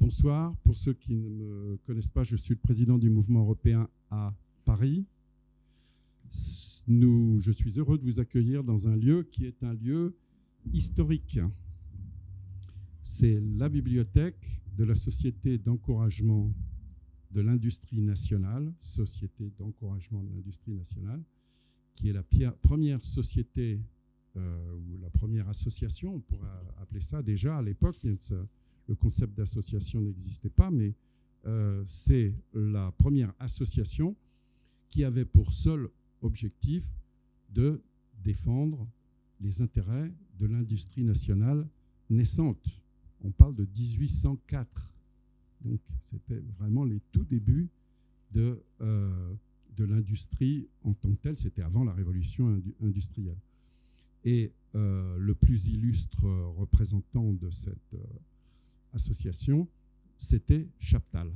Bonsoir. Pour ceux qui ne me connaissent pas, je suis le président du mouvement européen à Paris. Je suis heureux de vous accueillir dans un lieu qui est un lieu historique. C'est la bibliothèque de la Société d'encouragement de l'industrie nationale, Société d'encouragement de l'industrie nationale, qui est la première société ou la première association, on pourrait appeler ça déjà à l'époque, bien que le concept d'association n'existait pas, mais c'est la première association qui avait pour seul objectif de défendre les intérêts de l'industrie nationale naissante. On parle de 1804. Donc, c'était vraiment les tout débuts de l'industrie en tant que telle. C'était avant la révolution industrielle. Et le plus illustre représentant de cette association, c'était Chaptal.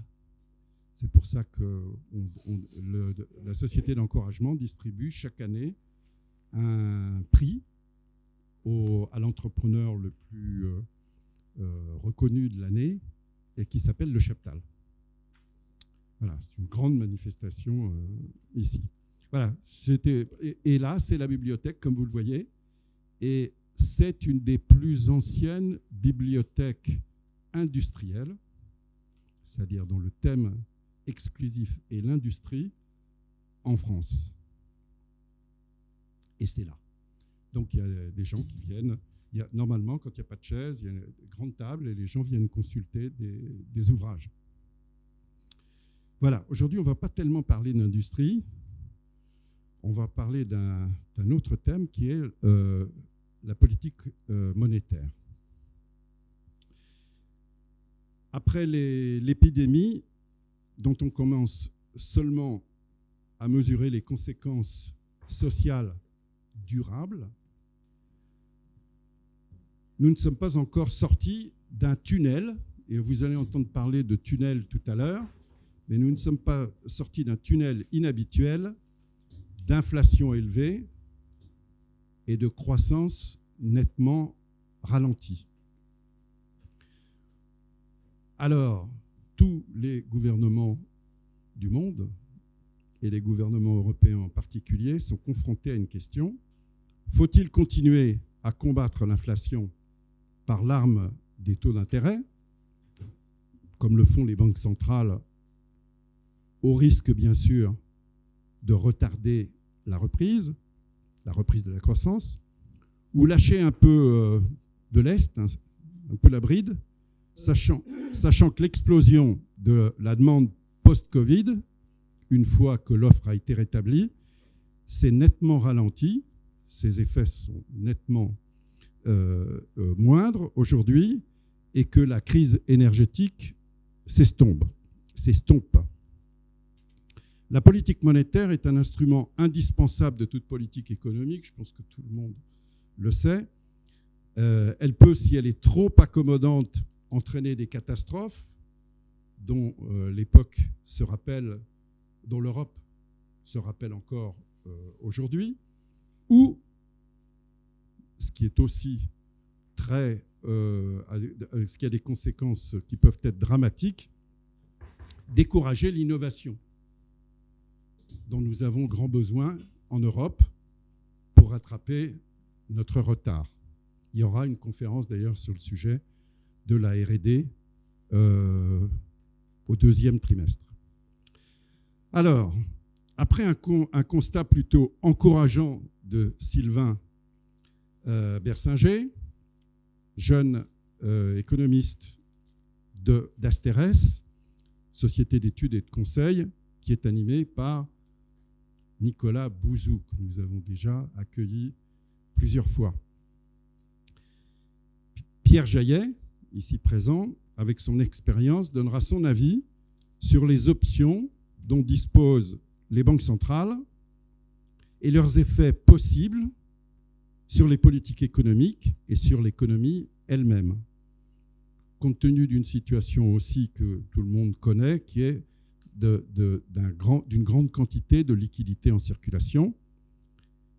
C'est pour ça que la Société d'encouragement distribue chaque année un prix à l'entrepreneur le plus reconnu de l'année et qui s'appelle le Chaptal. Voilà, c'est une grande manifestation ici. Voilà, et là, c'est la bibliothèque, comme vous le voyez, et c'est une des plus anciennes bibliothèques industrielles, c'est-à-dire dont le thème exclusif est l'industrie en France. Et c'est là. Donc, il y a des gens qui viennent. Normalement, quand il n'y a pas de chaise, il y a une grande table et les gens viennent consulter des ouvrages. Voilà, aujourd'hui, on ne va pas tellement parler d'industrie. On va parler d'un autre thème qui est la politique monétaire. Après l'épidémie, dont on commence seulement à mesurer les conséquences sociales durables, nous ne sommes pas encore sortis d'un tunnel, et vous allez entendre parler de tunnel tout à l'heure, mais nous ne sommes pas sortis d'un tunnel inhabituel d'inflation élevée et de croissance nettement ralentie. Alors, tous les gouvernements du monde, et les gouvernements européens en particulier, sont confrontés à une question. Faut-il continuer à combattre l'inflation par l'arme des taux d'intérêt, comme le font les banques centrales, au risque, bien sûr, de retarder la reprise de la croissance, ou lâcher un peu de lest, un peu la bride, sachant que l'explosion de la demande post-Covid, une fois que l'offre a été rétablie, s'est nettement ralentie. Ses effets sont nettement moindres aujourd'hui et que la crise énergétique s'estompe. La politique monétaire est un instrument indispensable de toute politique économique, je pense que tout le monde le sait. Elle peut, si elle est trop accommodante, entraîner des catastrophes dont l'époque se rappelle, dont l'Europe se rappelle encore aujourd'hui, ou, ce qui est aussi ce qui a des conséquences qui peuvent être dramatiques, décourager l'innovation dont nous avons grand besoin en Europe pour rattraper notre retard. Il y aura une conférence d'ailleurs sur le sujet de la R&D au deuxième trimestre. Alors, après un constat plutôt encourageant de Sylvain Bersinger, jeune économiste d'Asterès, société d'études et de conseil, qui est animée par Nicolas Bouzou, que nous avons déjà accueilli plusieurs fois. Pierre Jaillet, ici présent, avec son expérience, donnera son avis sur les options dont disposent les banques centrales et leurs effets possibles sur les politiques économiques et sur l'économie elle-même, compte tenu d'une situation aussi que tout le monde connaît, qui est d'une grande quantité de liquidités en circulation,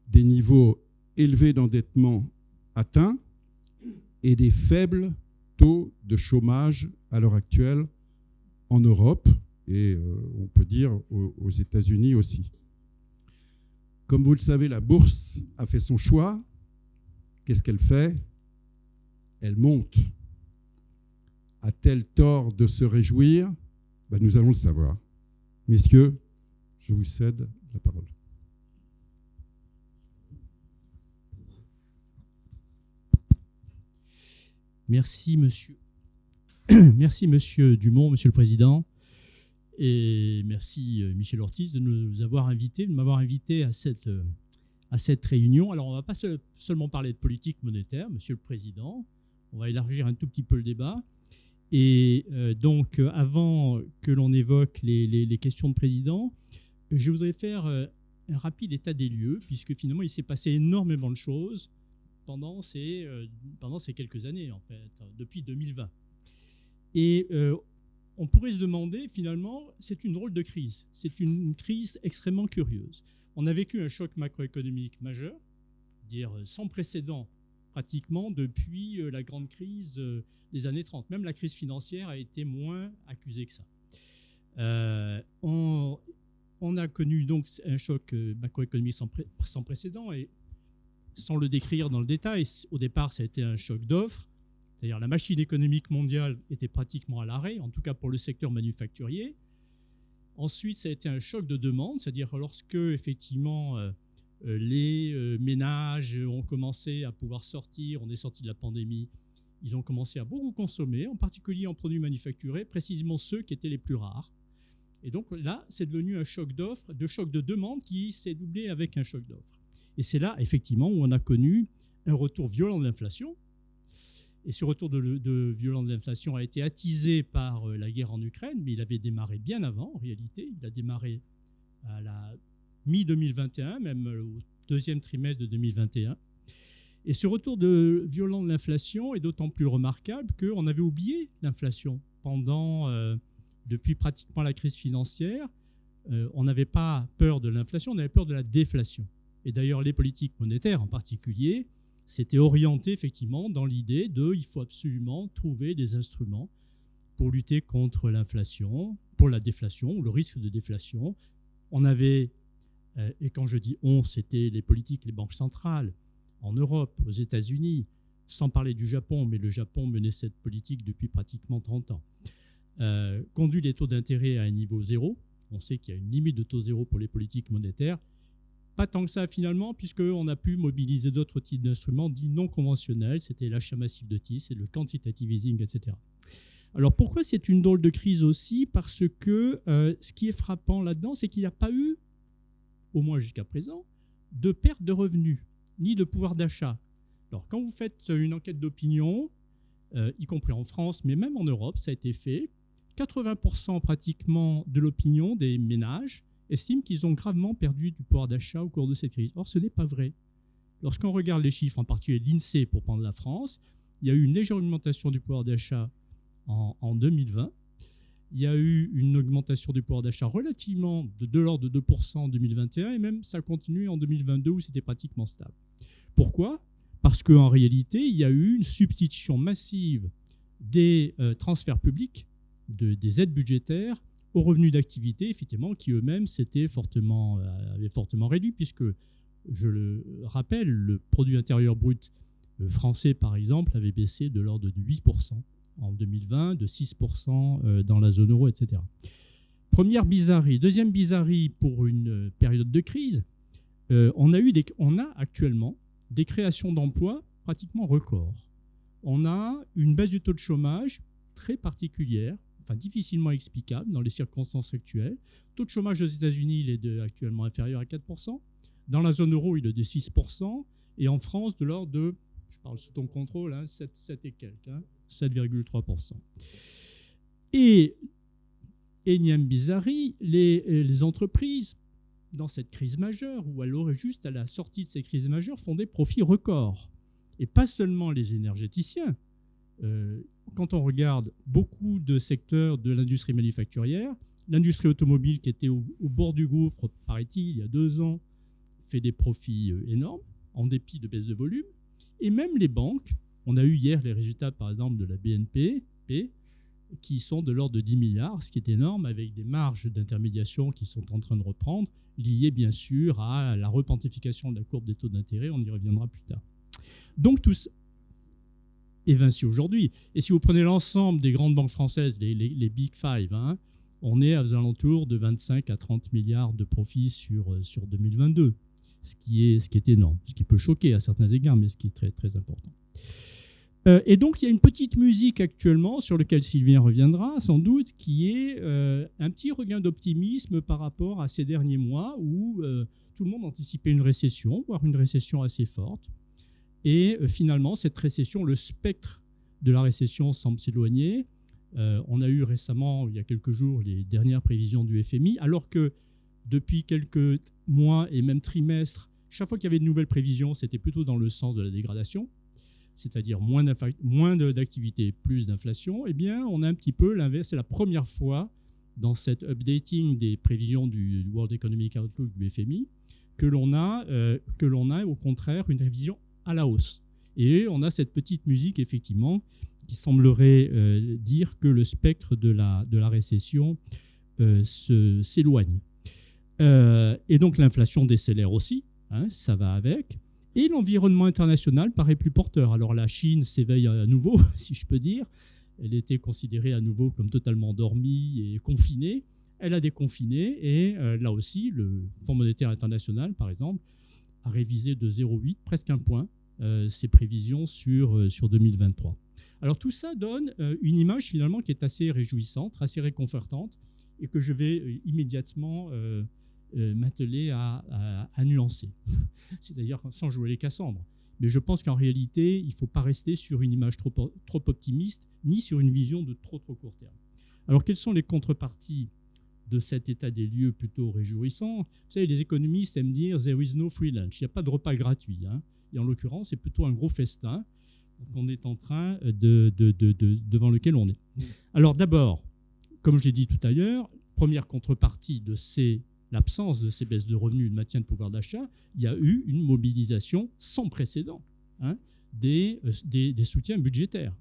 des niveaux élevés d'endettement atteints et des faibles taux de chômage à l'heure actuelle en Europe et on peut dire aux États-Unis aussi. Comme vous le savez, la bourse a fait son choix. Qu'est-ce qu'elle fait? Elle monte. A-t-elle tort de se réjouir? Nous allons le savoir. Messieurs, je vous cède la parole. Merci, monsieur. Merci, monsieur Dumont, monsieur le Président. Et merci, Michel Ortiz, de m'avoir invité à cette réunion. Alors, on ne va pas seulement parler de politique monétaire, monsieur le Président. On va élargir un tout petit peu le débat. Et donc, avant que l'on évoque les questions de président, je voudrais faire un rapide état des lieux, puisque finalement, il s'est passé énormément de choses pendant ces quelques années, en fait, depuis 2020. Et on pourrait se demander, finalement, c'est une drôle de crise. C'est une crise extrêmement curieuse. On a vécu un choc macroéconomique majeur, dire sans précédent, pratiquement depuis la grande crise des années 30. Même la crise financière a été moins accusée que ça. On a connu donc un choc macroéconomique sans précédent, et sans le décrire dans le détail, au départ, ça a été un choc d'offres, c'est-à-dire la machine économique mondiale était pratiquement à l'arrêt, en tout cas pour le secteur manufacturier. Ensuite, ça a été un choc de demande, c'est-à-dire lorsque, effectivement, les ménages ont commencé à pouvoir sortir, on est sorti de la pandémie, ils ont commencé à beaucoup consommer, en particulier en produits manufacturés, précisément ceux qui étaient les plus rares. Et donc là, c'est devenu un choc d'offres, de choc de demande qui s'est doublé avec un choc d'offres. Et c'est là, effectivement, où on a connu un retour violent de l'inflation. Et ce retour violent de l'inflation a été attisé par la guerre en Ukraine, mais il avait démarré bien avant, en réalité. Il a démarré à la mi-2021, même au deuxième trimestre de 2021. Et ce retour violent de l'inflation est d'autant plus remarquable qu'on avait oublié l'inflation depuis pratiquement la crise financière. On n'avait pas peur de l'inflation, on avait peur de la déflation. Et d'ailleurs, les politiques monétaires en particulier s'étaient orientées effectivement dans l'idée il faut absolument trouver des instruments pour lutter contre l'inflation, pour la déflation ou le risque de déflation. On avait, et quand je dis on, c'était les politiques, les banques centrales en Europe, aux États-Unis, sans parler du Japon, mais le Japon menait cette politique depuis pratiquement 30 ans, conduit les taux d'intérêt à un niveau zéro. On sait qu'il y a une limite de taux zéro pour les politiques monétaires. Pas tant que ça finalement, puisqu'on a pu mobiliser d'autres types d'instruments dits non conventionnels. C'était l'achat massif de titres, c'est le quantitative easing, etc. Alors pourquoi c'est une drôle de crise aussi? Parce que ce qui est frappant là-dedans, c'est qu'il n'y a pas eu, au moins jusqu'à présent, de perte de revenus, ni de pouvoir d'achat. Alors quand vous faites une enquête d'opinion, y compris en France, mais même en Europe, ça a été fait, 80% pratiquement de l'opinion des ménages estiment qu'ils ont gravement perdu du pouvoir d'achat au cours de cette crise. Or, ce n'est pas vrai. Lorsqu'on regarde les chiffres, en particulier l'INSEE pour prendre la France, il y a eu une légère augmentation du pouvoir d'achat en 2020. Il y a eu une augmentation du pouvoir d'achat relativement de l'ordre de 2% en 2021, et même ça continue en 2022 où c'était pratiquement stable. Pourquoi? Parce qu'en réalité, il y a eu une substitution massive des transferts publics, des aides budgétaires, aux revenus d'activité, effectivement, qui eux-mêmes avaient fortement réduit, puisque, je le rappelle, le produit intérieur brut français, par exemple, avait baissé de l'ordre de 8% en 2020, de 6% dans la zone euro, etc. Première bizarrerie. Deuxième bizarrerie pour une période de crise, on a actuellement des créations d'emplois pratiquement records. On a une baisse du taux de chômage très particulière, difficilement explicable dans les circonstances actuelles. Le taux de chômage aux États-Unis, il est actuellement inférieur à 4%. Dans la zone euro, il est de 6%. Et en France, de l'ordre de, je parle sous ton contrôle, 7 et quelques, 7,3%. Et énième bizarrerie, les entreprises, dans cette crise majeure, ou alors juste à la sortie de ces crises majeures, font des profits records. Et pas seulement les énergéticiens. Quand on regarde beaucoup de secteurs de l'industrie manufacturière, l'industrie automobile qui était au bord du gouffre, paraît-il, il y a 2 ans, fait des profits énormes, en dépit de baisse de volume. Et même les banques, On a eu hier les résultats, par exemple, de la BNP, qui sont de l'ordre de 10 milliards, ce qui est énorme, avec des marges d'intermédiation qui sont en train de reprendre, liées bien sûr à la repentification de la courbe des taux d'intérêt, on y reviendra plus tard. Donc tout ça, et Vinci aujourd'hui. Et si vous prenez l'ensemble des grandes banques françaises, les Big Five, hein, on est aux alentours de 25 à 30 milliards de profits sur 2022, ce qui est énorme, ce qui peut choquer à certains égards, mais ce qui est très, très important. Et donc, il y a une petite musique actuellement sur laquelle Sylvien reviendra sans doute, qui est un petit regain d'optimisme par rapport à ces derniers mois où tout le monde anticipait une récession, voire une récession assez forte. Et finalement, cette récession, le spectre de la récession semble s'éloigner. On a eu récemment, il y a quelques jours, les dernières prévisions du FMI, alors que depuis quelques mois et même trimestres, chaque fois qu'il y avait de nouvelles prévisions, c'était plutôt dans le sens de la dégradation, c'est-à-dire moins d'activité, plus d'inflation. Eh bien, on a un petit peu l'inverse. C'est la première fois dans cet updating des prévisions du World Economic Outlook du FMI que l'on a au contraire une révision à la hausse. Et on a cette petite musique, effectivement, qui semblerait dire que le spectre de la récession s'éloigne. Et donc l'inflation décélère aussi, hein, ça va avec. Et l'environnement international paraît plus porteur. Alors la Chine s'éveille à nouveau, si je peux dire. Elle était considérée à nouveau comme totalement endormie et confinée. Elle a déconfiné et là aussi, le Fonds monétaire international, par exemple, a révisé de 0,8, presque un point, ses prévisions sur 2023. Alors tout ça donne une image finalement qui est assez réjouissante, assez réconfortante et que je vais immédiatement m'atteler à nuancer, c'est-à-dire sans jouer les Cassandres. Mais je pense qu'en réalité, il ne faut pas rester sur une image trop optimiste, ni sur une vision de trop court terme. Alors, quelles sont les contreparties de cet état des lieux plutôt réjouissant? Vous savez, les économistes aiment dire « there is no free lunch », il n'y a pas de repas gratuit. Hein. Et en l'occurrence, c'est plutôt un gros festin qu'on est en train devant lequel on est. Alors d'abord, comme je l'ai dit tout à l'heure, première contrepartie de l'absence de ces baisses de revenus, de maintien de pouvoir d'achat, il y a eu une mobilisation sans précédent, hein, des soutiens budgétaires.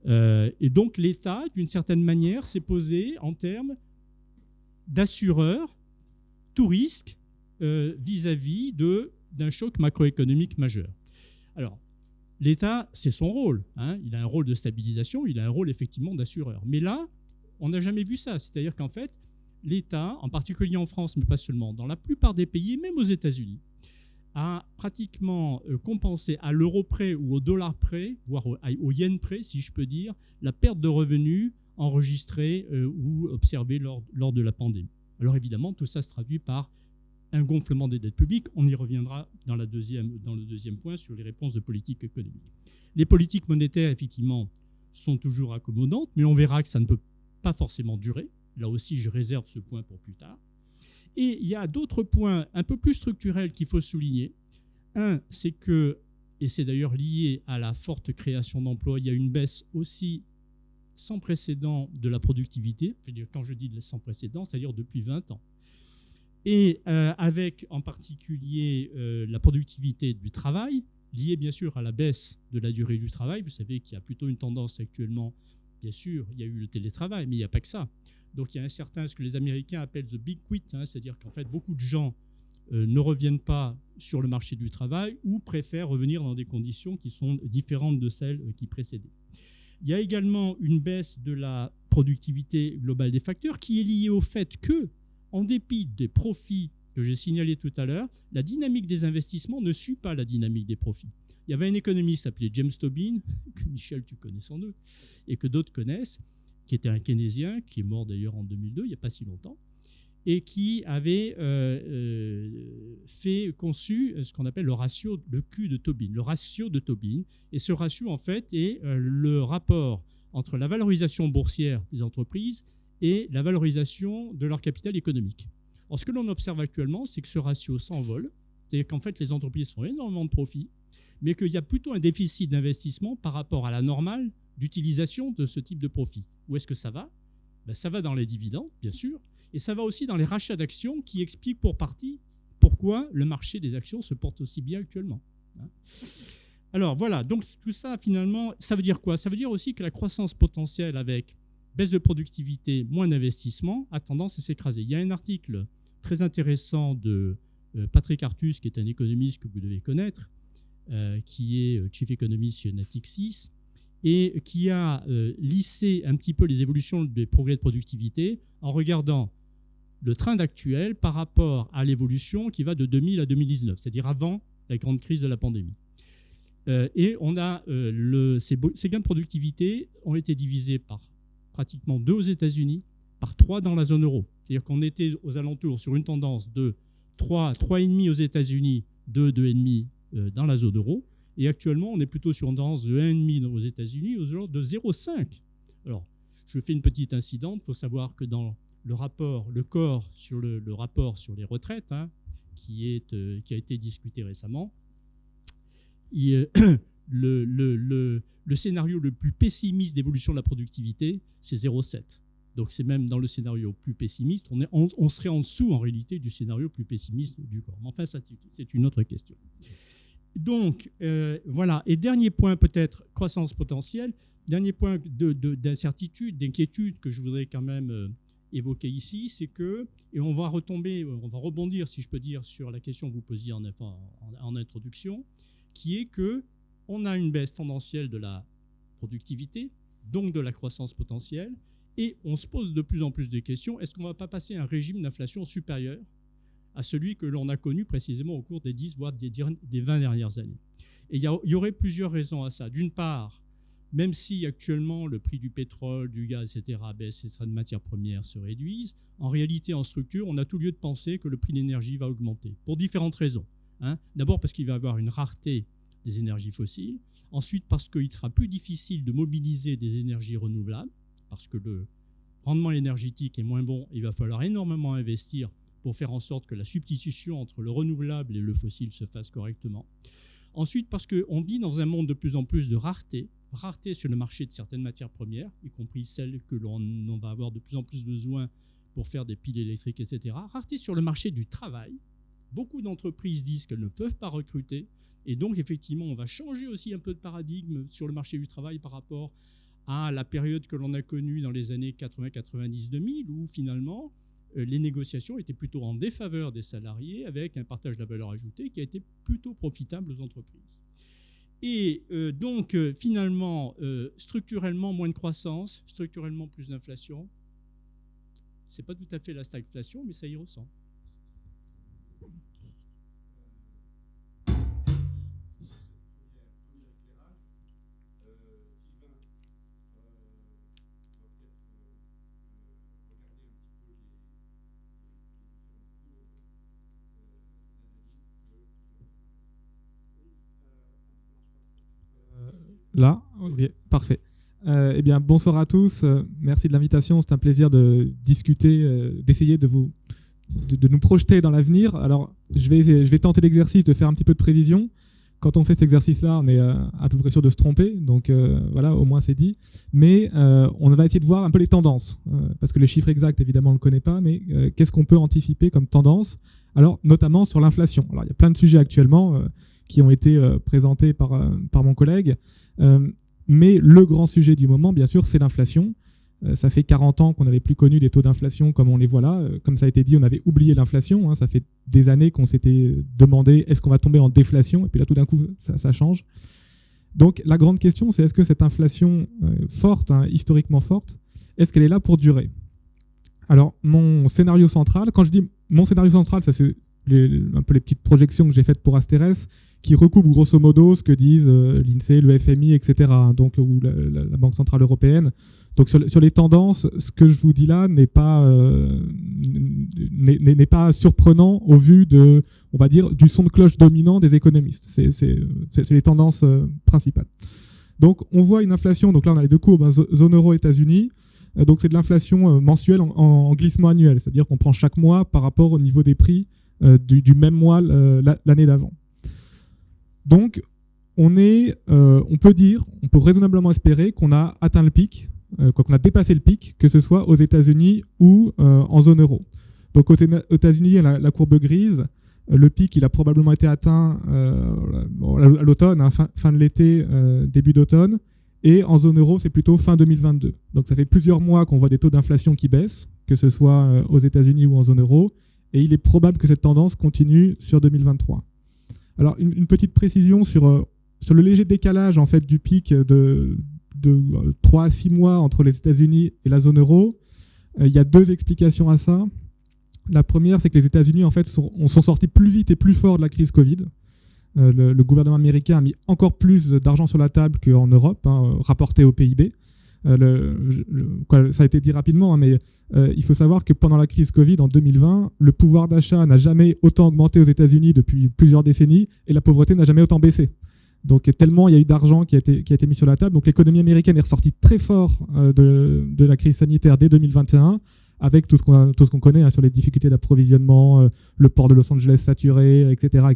Et donc l'État, d'une certaine manière, s'est posé en termes d'assureur tout risque vis-à-vis d'un choc macroéconomique majeur. Alors, l'État, c'est son rôle, hein, il a un rôle de stabilisation, il a un rôle effectivement d'assureur. Mais là, on n'a jamais vu ça, c'est-à-dire qu'en fait, l'État, en particulier en France, mais pas seulement, dans la plupart des pays, même aux États-Unis, a pratiquement compensé à l'euro près ou au dollar près, voire au yen près, si je peux dire, la perte de revenus enregistrée ou observée lors de la pandémie. Alors évidemment, tout ça se traduit par un gonflement des dettes publiques. On y reviendra dans le deuxième point sur les réponses de politique économique. Les politiques monétaires, effectivement, sont toujours accommodantes, mais on verra que ça ne peut pas forcément durer. Là aussi, je réserve ce point pour plus tard. Et il y a d'autres points un peu plus structurels qu'il faut souligner. Un, c'est que, et c'est d'ailleurs lié à la forte création d'emplois, il y a une baisse aussi sans précédent de la productivité. Je veux dire, quand je dis sans précédent, c'est-à-dire depuis 20 ans. Et avec en particulier la productivité du travail, liée bien sûr à la baisse de la durée du travail. Vous savez qu'il y a plutôt une tendance actuellement, bien sûr, il y a eu le télétravail, mais il n'y a pas que ça. Donc il y a ce que les Américains appellent the big quit, hein, c'est-à-dire qu'en fait beaucoup de gens ne reviennent pas sur le marché du travail ou préfèrent revenir dans des conditions qui sont différentes de celles qui précédaient. Il y a également une baisse de la productivité globale des facteurs qui est liée au fait que, en dépit des profits que j'ai signalés tout à l'heure, la dynamique des investissements ne suit pas la dynamique des profits. Il y avait un économiste appelé James Tobin, que Michel tu connais sans doute, et que d'autres connaissent, qui était un keynésien, qui est mort d'ailleurs en 2002, il n'y a pas si longtemps, et qui avait conçu ce qu'on appelle le Q de Tobin, le ratio de Tobin. Et ce ratio, en fait, est le rapport entre la valorisation boursière des entreprises et la valorisation de leur capital économique. Alors, ce que l'on observe actuellement, c'est que ce ratio s'envole, c'est-à-dire qu'en fait, les entreprises font énormément de profits, mais qu'il y a plutôt un déficit d'investissement par rapport à la normale d'utilisation de ce type de profit. Où est-ce que ça va? Ben, ça va dans les dividendes, bien sûr, et ça va aussi dans les rachats d'actions qui expliquent pour partie pourquoi le marché des actions se porte aussi bien actuellement. Alors voilà, donc tout ça finalement, ça veut dire quoi? Ça veut dire aussi que la croissance potentielle avec baisse de productivité, moins d'investissement, a tendance à s'écraser. Il y a un article très intéressant de Patrick Artus, qui est un économiste que vous devez connaître, qui est Chief Economist chez Natixis, et qui a lissé un petit peu les évolutions des progrès de productivité en regardant le trend actuel par rapport à l'évolution qui va de 2000 à 2019, c'est-à-dire avant la grande crise de la pandémie. Et on a ces gains de productivité ont été divisés par pratiquement 2 aux États-Unis, par 3 dans la zone euro. C'est-à-dire qu'on était aux alentours sur une tendance de 3,5 aux États-Unis, 2,5 dans la zone euro. Et actuellement, on est plutôt sur une tendance de 1,5 aux États-Unis, aux alentours de 0,5. Alors, je fais une petite incidente. Il faut savoir que dans le rapport, le corps sur le rapport sur les retraites, hein, qui a été discuté récemment, le scénario le plus pessimiste d'évolution de la productivité, c'est 0,7. Donc c'est même dans le scénario plus pessimiste, on serait en dessous en réalité du scénario plus pessimiste du corps. Mais enfin, ça, c'est une autre question. Donc voilà. Et dernier point peut-être, croissance potentielle, dernier point d'incertitude, d'inquiétude que je voudrais quand même évoquer ici, c'est que, et on va rebondir, si je peux dire, sur la question que vous posiez en introduction, qui est qu'on a une baisse tendancielle de la productivité, donc de la croissance potentielle, et on se pose de plus en plus de questions. Est-ce qu'on ne va pas passer à un régime d'inflation supérieur à celui que l'on a connu précisément au cours des 10, voire des 20 dernières années? Et il y aurait plusieurs raisons à ça. D'une part, même si actuellement le prix du pétrole, du gaz, etc. baisse et certaines matières premières se réduisent, en réalité, en structure, on a tout lieu de penser que le prix de l'énergie va augmenter, pour différentes raisons. D'abord parce qu'il va y avoir une rareté des énergies fossiles. Ensuite parce qu'il sera plus difficile de mobiliser des énergies renouvelables, parce que le rendement énergétique est moins bon. Il va falloir énormément investir pour faire en sorte que la substitution entre le renouvelable et le fossile se fasse correctement. Ensuite parce qu'on vit dans un monde de plus en plus de rareté sur le marché de certaines matières premières, y compris celles que l'on va avoir de plus en plus besoin pour faire des piles électriques, etc. Rareté sur le marché du travail. Beaucoup d'entreprises disent qu'elles ne peuvent pas recruter. Et donc, effectivement, on va changer aussi un peu de paradigme sur le marché du travail par rapport à la période que l'on a connue dans les années 80, 90, 2000, où finalement, les négociations étaient plutôt en défaveur des salariés, avec un partage de la valeur ajoutée qui a été plutôt profitable aux entreprises. Et donc, finalement, structurellement, moins de croissance, structurellement, plus d'inflation. Ce n'est pas tout à fait la stagflation, mais ça y ressemble. Là, ok, parfait. Eh bien, bonsoir à tous. Merci de l'invitation. C'est un plaisir de discuter, d'essayer de nous projeter dans l'avenir. Alors, je vais tenter l'exercice de faire un petit peu de prévision. Quand on fait cet exercice-là, on est à peu près sûr de se tromper. Donc, voilà, au moins c'est dit. Mais on va essayer de voir un peu les tendances. Parce que les chiffres exacts, évidemment, on ne le connaît pas. Mais qu'est-ce qu'on peut anticiper comme tendance? Alors, notamment sur l'inflation. Alors, il y a plein de sujets actuellement qui ont été présentés par mon collègue. Mais le grand sujet du moment, bien sûr, c'est l'inflation. Ça fait 40 ans qu'on n'avait plus connu des taux d'inflation comme on les voit là. Comme ça a été dit, on avait oublié l'inflation. Ça fait des années qu'on s'était demandé est-ce qu'on va tomber en déflation? Et puis là, tout d'un coup, ça change. Donc la grande question, c'est est-ce que cette inflation forte, historiquement forte, est-ce qu'elle est là pour durer? Alors, mon scénario central, quand je dis mon scénario central, ça c'est un peu les petites projections que j'ai faites pour Asterès, qui recoupent grosso modo ce que disent l'INSEE, le FMI, etc., donc, ou la Banque Centrale Européenne. Donc sur les tendances, ce que je vous dis là n'est pas surprenant au vu de, on va dire, du son de cloche dominant des économistes. C'est les tendances principales. Donc on voit une inflation, donc là on a les deux courbes, zone euro, États-Unis. Donc c'est de l'inflation mensuelle en glissement annuel, c'est-à-dire qu'on prend chaque mois par rapport au niveau des prix du même mois l'année d'avant. Donc on peut raisonnablement espérer qu'on a atteint le pic, qu'on a dépassé le pic, que ce soit aux États-Unis ou en zone euro. Donc aux États-Unis, la courbe grise, Le pic, il a probablement été atteint à l'automne, hein, fin de l'été, début d'automne. Et en zone euro, c'est plutôt fin 2022. Donc ça fait plusieurs mois qu'on voit des taux d'inflation qui baissent, que ce soit aux États-Unis ou en zone euro. Et il est probable que cette tendance continue sur 2023. Alors une petite précision sur le léger décalage en fait, du pic de 3 à 6 mois entre les États-Unis et la zone euro. Il y a 2 explications à ça. La première, c'est que les États-Unis en fait, sont sortis plus vite et plus fort de la crise Covid. Le gouvernement américain a mis encore plus d'argent sur la table qu'en Europe, hein, rapporté au PIB. Ça a été dit rapidement, hein, mais il faut savoir que pendant la crise Covid en 2020, le pouvoir d'achat n'a jamais autant augmenté aux États-Unis depuis plusieurs décennies et la pauvreté n'a jamais autant baissé. Donc tellement il y a eu d'argent qui a été mis sur la table. Donc l'économie américaine est ressortie très fort de la crise sanitaire dès 2021, avec tout ce qu'on connaît, hein, sur les difficultés d'approvisionnement, le port de Los Angeles saturé, etc.,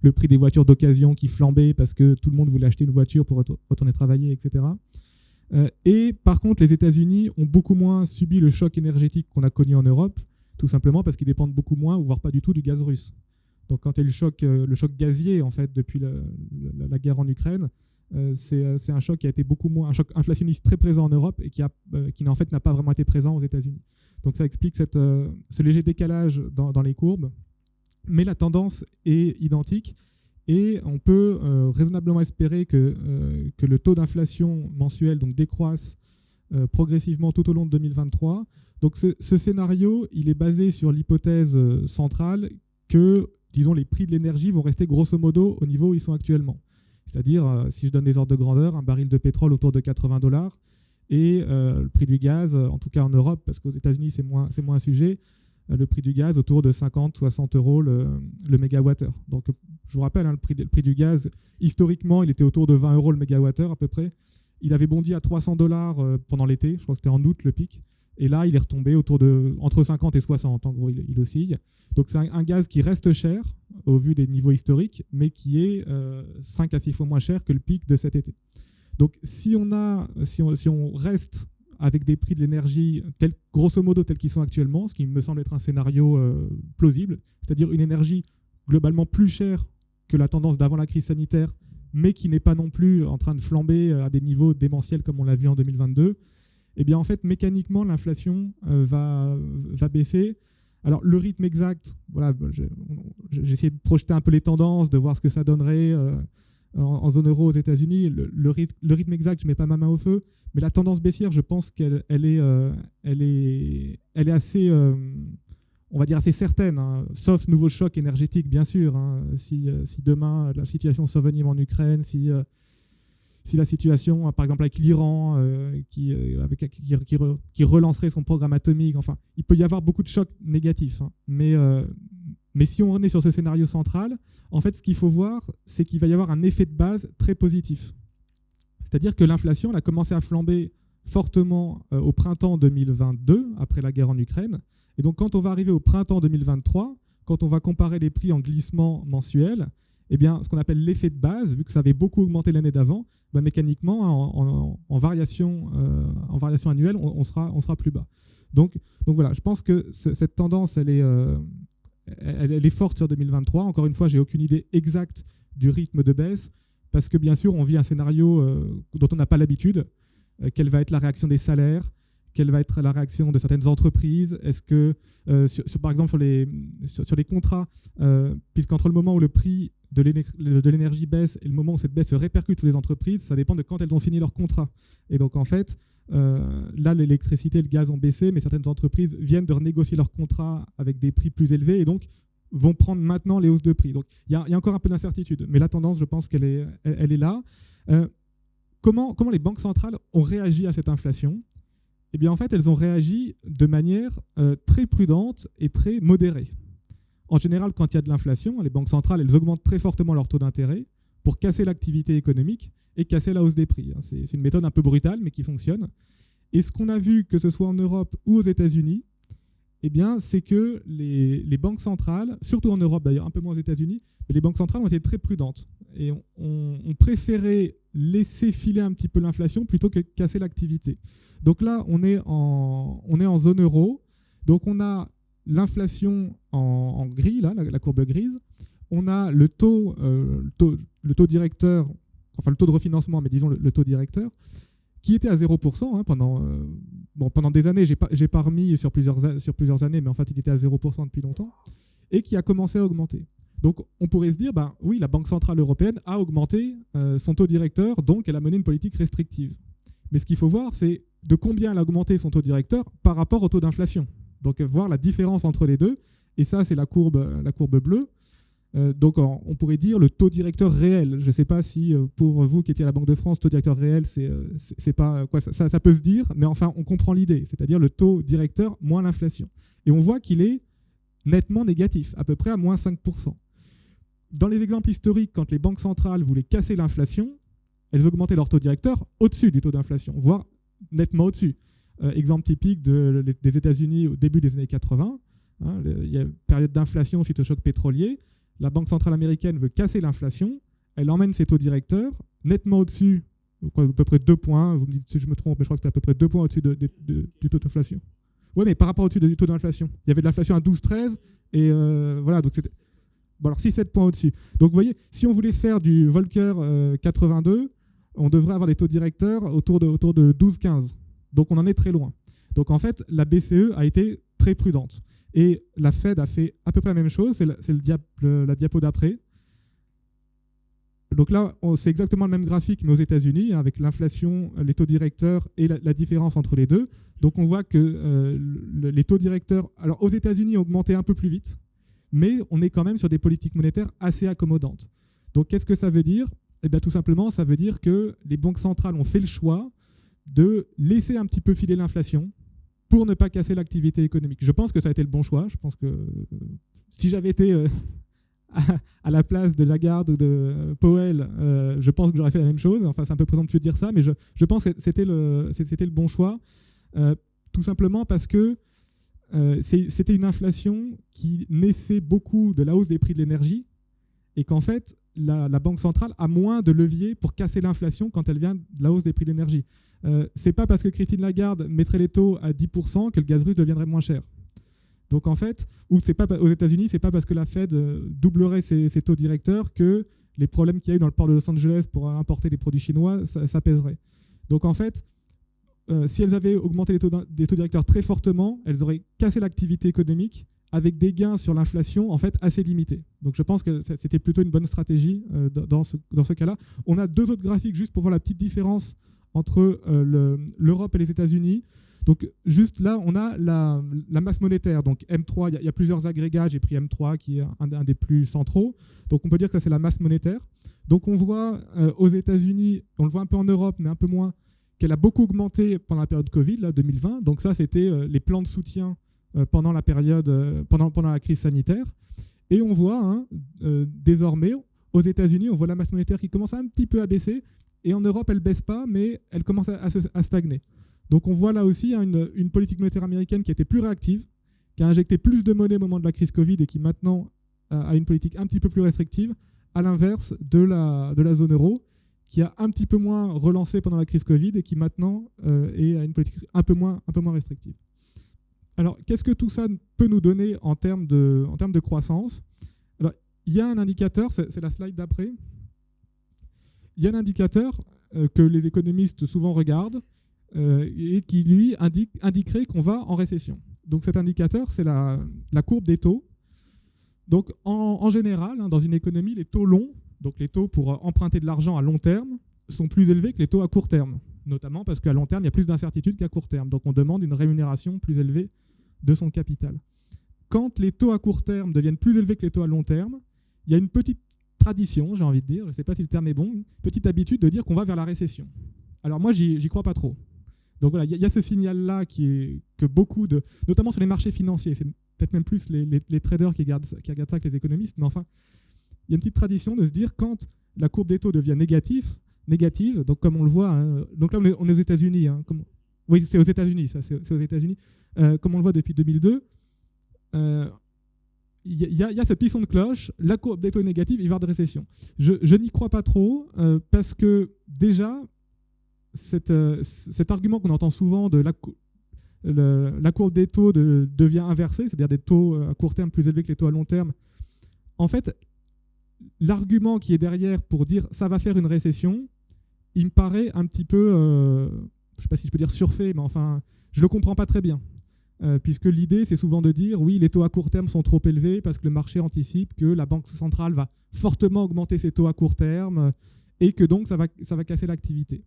le prix des voitures d'occasion qui flambait parce que tout le monde voulait acheter une voiture pour retourner travailler, etc. Et par contre, les États-Unis ont beaucoup moins subi le choc énergétique qu'on a connu en Europe, tout simplement parce qu'ils dépendent beaucoup moins, voire pas du tout, du gaz russe. Donc quand il y a eu le choc gazier en fait, depuis la guerre en Ukraine, c'est un choc qui a été beaucoup moins, un choc inflationniste très présent en Europe et qui en fait n'a pas vraiment été présent aux États-Unis. Donc ça explique ce léger décalage dans les courbes, mais la tendance est identique et on peut raisonnablement espérer que le taux d'inflation mensuel donc, décroisse progressivement tout au long de 2023. Donc ce scénario, il est basé sur l'hypothèse centrale que, disons, les prix de l'énergie vont rester grosso modo au niveau où ils sont actuellement. C'est-à-dire, si je donne des ordres de grandeur, un baril de pétrole autour de $80 et le prix du gaz, en tout cas en Europe, parce qu'aux États-Unis c'est moins un sujet, le prix du gaz autour de 50-60 euros le mégawattheure. Donc je vous rappelle, hein, le prix du gaz, historiquement, il était autour de 20 euros le mégawattheure à peu près. Il avait bondi à $300 pendant l'été, je crois que c'était en août le pic. Et là, il est retombé entre 50 et 60, en gros, il oscille. Donc c'est un gaz qui reste cher au vu des niveaux historiques, mais qui est 5 à 6 fois moins cher que le pic de cet été. Donc si on reste avec des prix de l'énergie grosso modo tels qu'ils sont actuellement, ce qui me semble être un scénario plausible, c'est-à-dire une énergie globalement plus chère que la tendance d'avant la crise sanitaire, mais qui n'est pas non plus en train de flamber à des niveaux démentiels comme on l'a vu en 2022, eh bien en fait mécaniquement l'inflation va baisser. Alors le rythme exact, voilà, j'ai essayé de projeter un peu les tendances, de voir ce que ça donnerait en zone euro aux États-Unis. Le rythme exact, je ne mets pas ma main au feu, mais la tendance baissière, je pense qu'elle est assez, on va dire assez certaine, hein, sauf nouveau choc énergétique bien sûr. Hein, si demain la situation s'envenime en Ukraine, si la situation, par exemple avec l'Iran, qui relancerait son programme atomique, enfin, il peut y avoir beaucoup de chocs négatifs. Hein, mais si on est sur ce scénario central, en fait, ce qu'il faut voir, c'est qu'il va y avoir un effet de base très positif. C'est-à-dire que l'inflation elle a commencé à flamber fortement au printemps 2022, après la guerre en Ukraine. Et donc, quand on va arriver au printemps 2023, quand on va comparer les prix en glissement mensuel, eh bien, ce qu'on appelle l'effet de base, vu que ça avait beaucoup augmenté l'année d'avant, bah, mécaniquement, en variation annuelle, on sera plus bas. Donc voilà, je pense que cette tendance, elle est forte sur 2023. Encore une fois, je n'ai aucune idée exacte du rythme de baisse, parce que bien sûr, on vit un scénario dont on n'a pas l'habitude. Quelle va être la réaction des salaires ? Quelle va être la réaction de certaines entreprises ? Est-ce que, par exemple, sur les contrats, puisqu'entre le moment où le prix de l'énergie baisse et le moment où cette baisse se répercute sur les entreprises, ça dépend de quand elles ont signé leur contrat. Et donc, en fait, là, l'électricité et le gaz ont baissé, mais certaines entreprises viennent de renégocier leur contrat avec des prix plus élevés et donc vont prendre maintenant les hausses de prix. Donc, il y a encore un peu d'incertitude, mais la tendance, je pense qu'elle est là. Comment les banques centrales ont réagi à cette inflation ? Eh bien, en fait, elles ont réagi de manière très prudente et très modérée. En général, quand il y a de l'inflation, les banques centrales, elles augmentent très fortement leur taux d'intérêt pour casser l'activité économique et casser la hausse des prix. C'est une méthode un peu brutale, mais qui fonctionne. Et ce qu'on a vu, que ce soit en Europe ou aux États-Unis, eh bien, c'est que les banques centrales, surtout en Europe d'ailleurs, un peu moins aux États-Unis, mais les banques centrales ont été très prudentes et ont préféré laisser filer un petit peu l'inflation plutôt que casser l'activité. Donc là, on est en zone euro. Donc on a l'inflation en gris, là, la courbe grise. On a le taux directeur, enfin le taux de refinancement, mais disons le taux directeur, qui était à 0% pendant des années. J'ai pas remis sur plusieurs années, mais en fait, il était à 0% depuis longtemps, et qui a commencé à augmenter. Donc, on pourrait se dire, oui, la Banque centrale européenne a augmenté son taux directeur, donc elle a mené une politique restrictive. Mais ce qu'il faut voir, c'est de combien elle a augmenté son taux directeur par rapport au taux d'inflation. Donc, voir la différence entre les deux. Et ça, c'est la courbe bleue. Donc, on pourrait dire le taux directeur réel. Je ne sais pas si, pour vous qui étiez à la Banque de France, taux directeur réel, c'est pas quoi, ça peut se dire, mais enfin, on comprend l'idée. C'est-à-dire le taux directeur moins l'inflation. Et on voit qu'il est nettement négatif, à peu près à moins 5%. Dans les exemples historiques, quand les banques centrales voulaient casser l'inflation, elles augmentaient leur taux directeur au-dessus du taux d'inflation, voire nettement au-dessus. Exemple typique des États-Unis au début des années 80, il y a une période d'inflation suite au choc pétrolier. La Banque centrale américaine veut casser l'inflation, elle emmène ses taux directeurs nettement au-dessus, à peu près 2 points, vous me dites si je me trompe, mais je crois que c'est à peu près 2 points au-dessus du taux d'inflation. Oui, mais par rapport au-dessus du taux d'inflation. Il y avait de l'inflation à 12-13, et voilà, donc c'était... Bon, alors 6-7 points au-dessus. Donc vous voyez, si on voulait faire du Volcker 82, on devrait avoir des taux directeurs autour de 12-15. Donc on en est très loin. Donc en fait, la BCE a été très prudente. Et la Fed a fait à peu près la même chose, c'est la diapo d'après. Donc là, c'est exactement le même graphique, mais aux États-Unis, avec l'inflation, les taux directeurs et la différence entre les deux. Donc on voit que les taux directeurs, alors aux États-Unis, ont augmenté un peu plus vite, mais on est quand même sur des politiques monétaires assez accommodantes. Donc qu'est-ce que ça veut dire ? Eh bien tout simplement, ça veut dire que les banques centrales ont fait le choix de laisser un petit peu filer l'inflation pour ne pas casser l'activité économique. Je pense que ça a été le bon choix. Je pense que si j'avais été à la place de Lagarde ou de Powell, je pense que j'aurais fait la même chose. Enfin, c'est un peu présomptueux de dire ça, mais je pense que c'était le bon choix. Tout simplement parce que c'était une inflation qui naissait beaucoup de la hausse des prix de l'énergie et qu'en fait, la Banque centrale a moins de leviers pour casser l'inflation quand elle vient de la hausse des prix de l'énergie. C'est pas parce que Christine Lagarde mettrait les taux à 10% que le gaz russe deviendrait moins cher. Donc en fait, ou c'est pas aux États-Unis, c'est pas parce que la Fed doublerait ses taux directeurs que les problèmes qu'il y a eu dans le port de Los Angeles pour importer des produits chinois, ça pèserait. Donc en fait, si elles avaient augmenté des taux directeurs très fortement, elles auraient cassé l'activité économique avec des gains sur l'inflation en fait assez limités. Donc je pense que c'était plutôt une bonne stratégie dans ce cas-là. On a deux autres graphiques juste pour voir la petite différence entre l'Europe et les États-Unis. Donc juste là, on a la masse monétaire. Donc M3, il y a plusieurs agrégats. J'ai pris M3 qui est un des plus centraux. Donc on peut dire que ça c'est la masse monétaire. Donc on voit aux États-Unis, on le voit un peu en Europe, mais un peu moins, qu'elle a beaucoup augmenté pendant la période Covid, là, 2020. Donc ça, c'était les plans de soutien pendant la période, pendant la crise sanitaire. Et on voit désormais, aux États-Unis, on voit la masse monétaire qui commence un petit peu à baisser. Et en Europe, elle ne baisse pas, mais elle commence à stagner. Donc on voit là aussi une politique monétaire américaine qui a été plus réactive, qui a injecté plus de monnaie au moment de la crise Covid et qui maintenant a une politique un petit peu plus restrictive, à l'inverse de la zone euro, qui a un petit peu moins relancé pendant la crise Covid et qui maintenant est à une politique un peu moins restrictive. Alors, qu'est-ce que tout ça peut nous donner en termes de croissance ? Alors, il y a un indicateur, c'est la slide d'après. Il y a un indicateur que les économistes souvent regardent et qui, lui, indiquerait qu'on va en récession. Donc, cet indicateur, c'est la courbe des taux. Donc, en général, dans une économie, les taux longs, donc les taux pour emprunter de l'argent à long terme, sont plus élevés que les taux à court terme, notamment parce qu'à long terme, il y a plus d'incertitudes qu'à court terme. Donc on demande une rémunération plus élevée de son capital. Quand les taux à court terme deviennent plus élevés que les taux à long terme, il y a une petite tradition, j'ai envie de dire, je ne sais pas si le terme est bon, une petite habitude de dire qu'on va vers la récession. Alors moi, j'y crois pas trop. Donc voilà, il y a ce signal-là que beaucoup notamment sur les marchés financiers, c'est peut-être même plus les traders qui regardent ça que les économistes, mais enfin, il y a une petite tradition de se dire quand la courbe des taux devient négative, donc comme on le voit, donc là on est aux États-Unis, oui c'est aux États-Unis, ça c'est aux États-Unis, comme on le voit depuis 2002, il y a ce petit son de cloche, la courbe des taux est négative, il va y avoir de récession. Je n'y crois pas trop parce que déjà cet argument qu'on entend souvent de la courbe des taux devient inversée, c'est-à-dire des taux à court terme plus élevés que les taux à long terme. En fait, l'argument qui est derrière pour dire ça va faire une récession, il me paraît un petit peu, je ne sais pas si je peux dire surfait, mais enfin, je ne le comprends pas très bien. Puisque l'idée, c'est souvent de dire oui, les taux à court terme sont trop élevés parce que le marché anticipe que la Banque centrale va fortement augmenter ses taux à court terme et que donc ça va casser l'activité.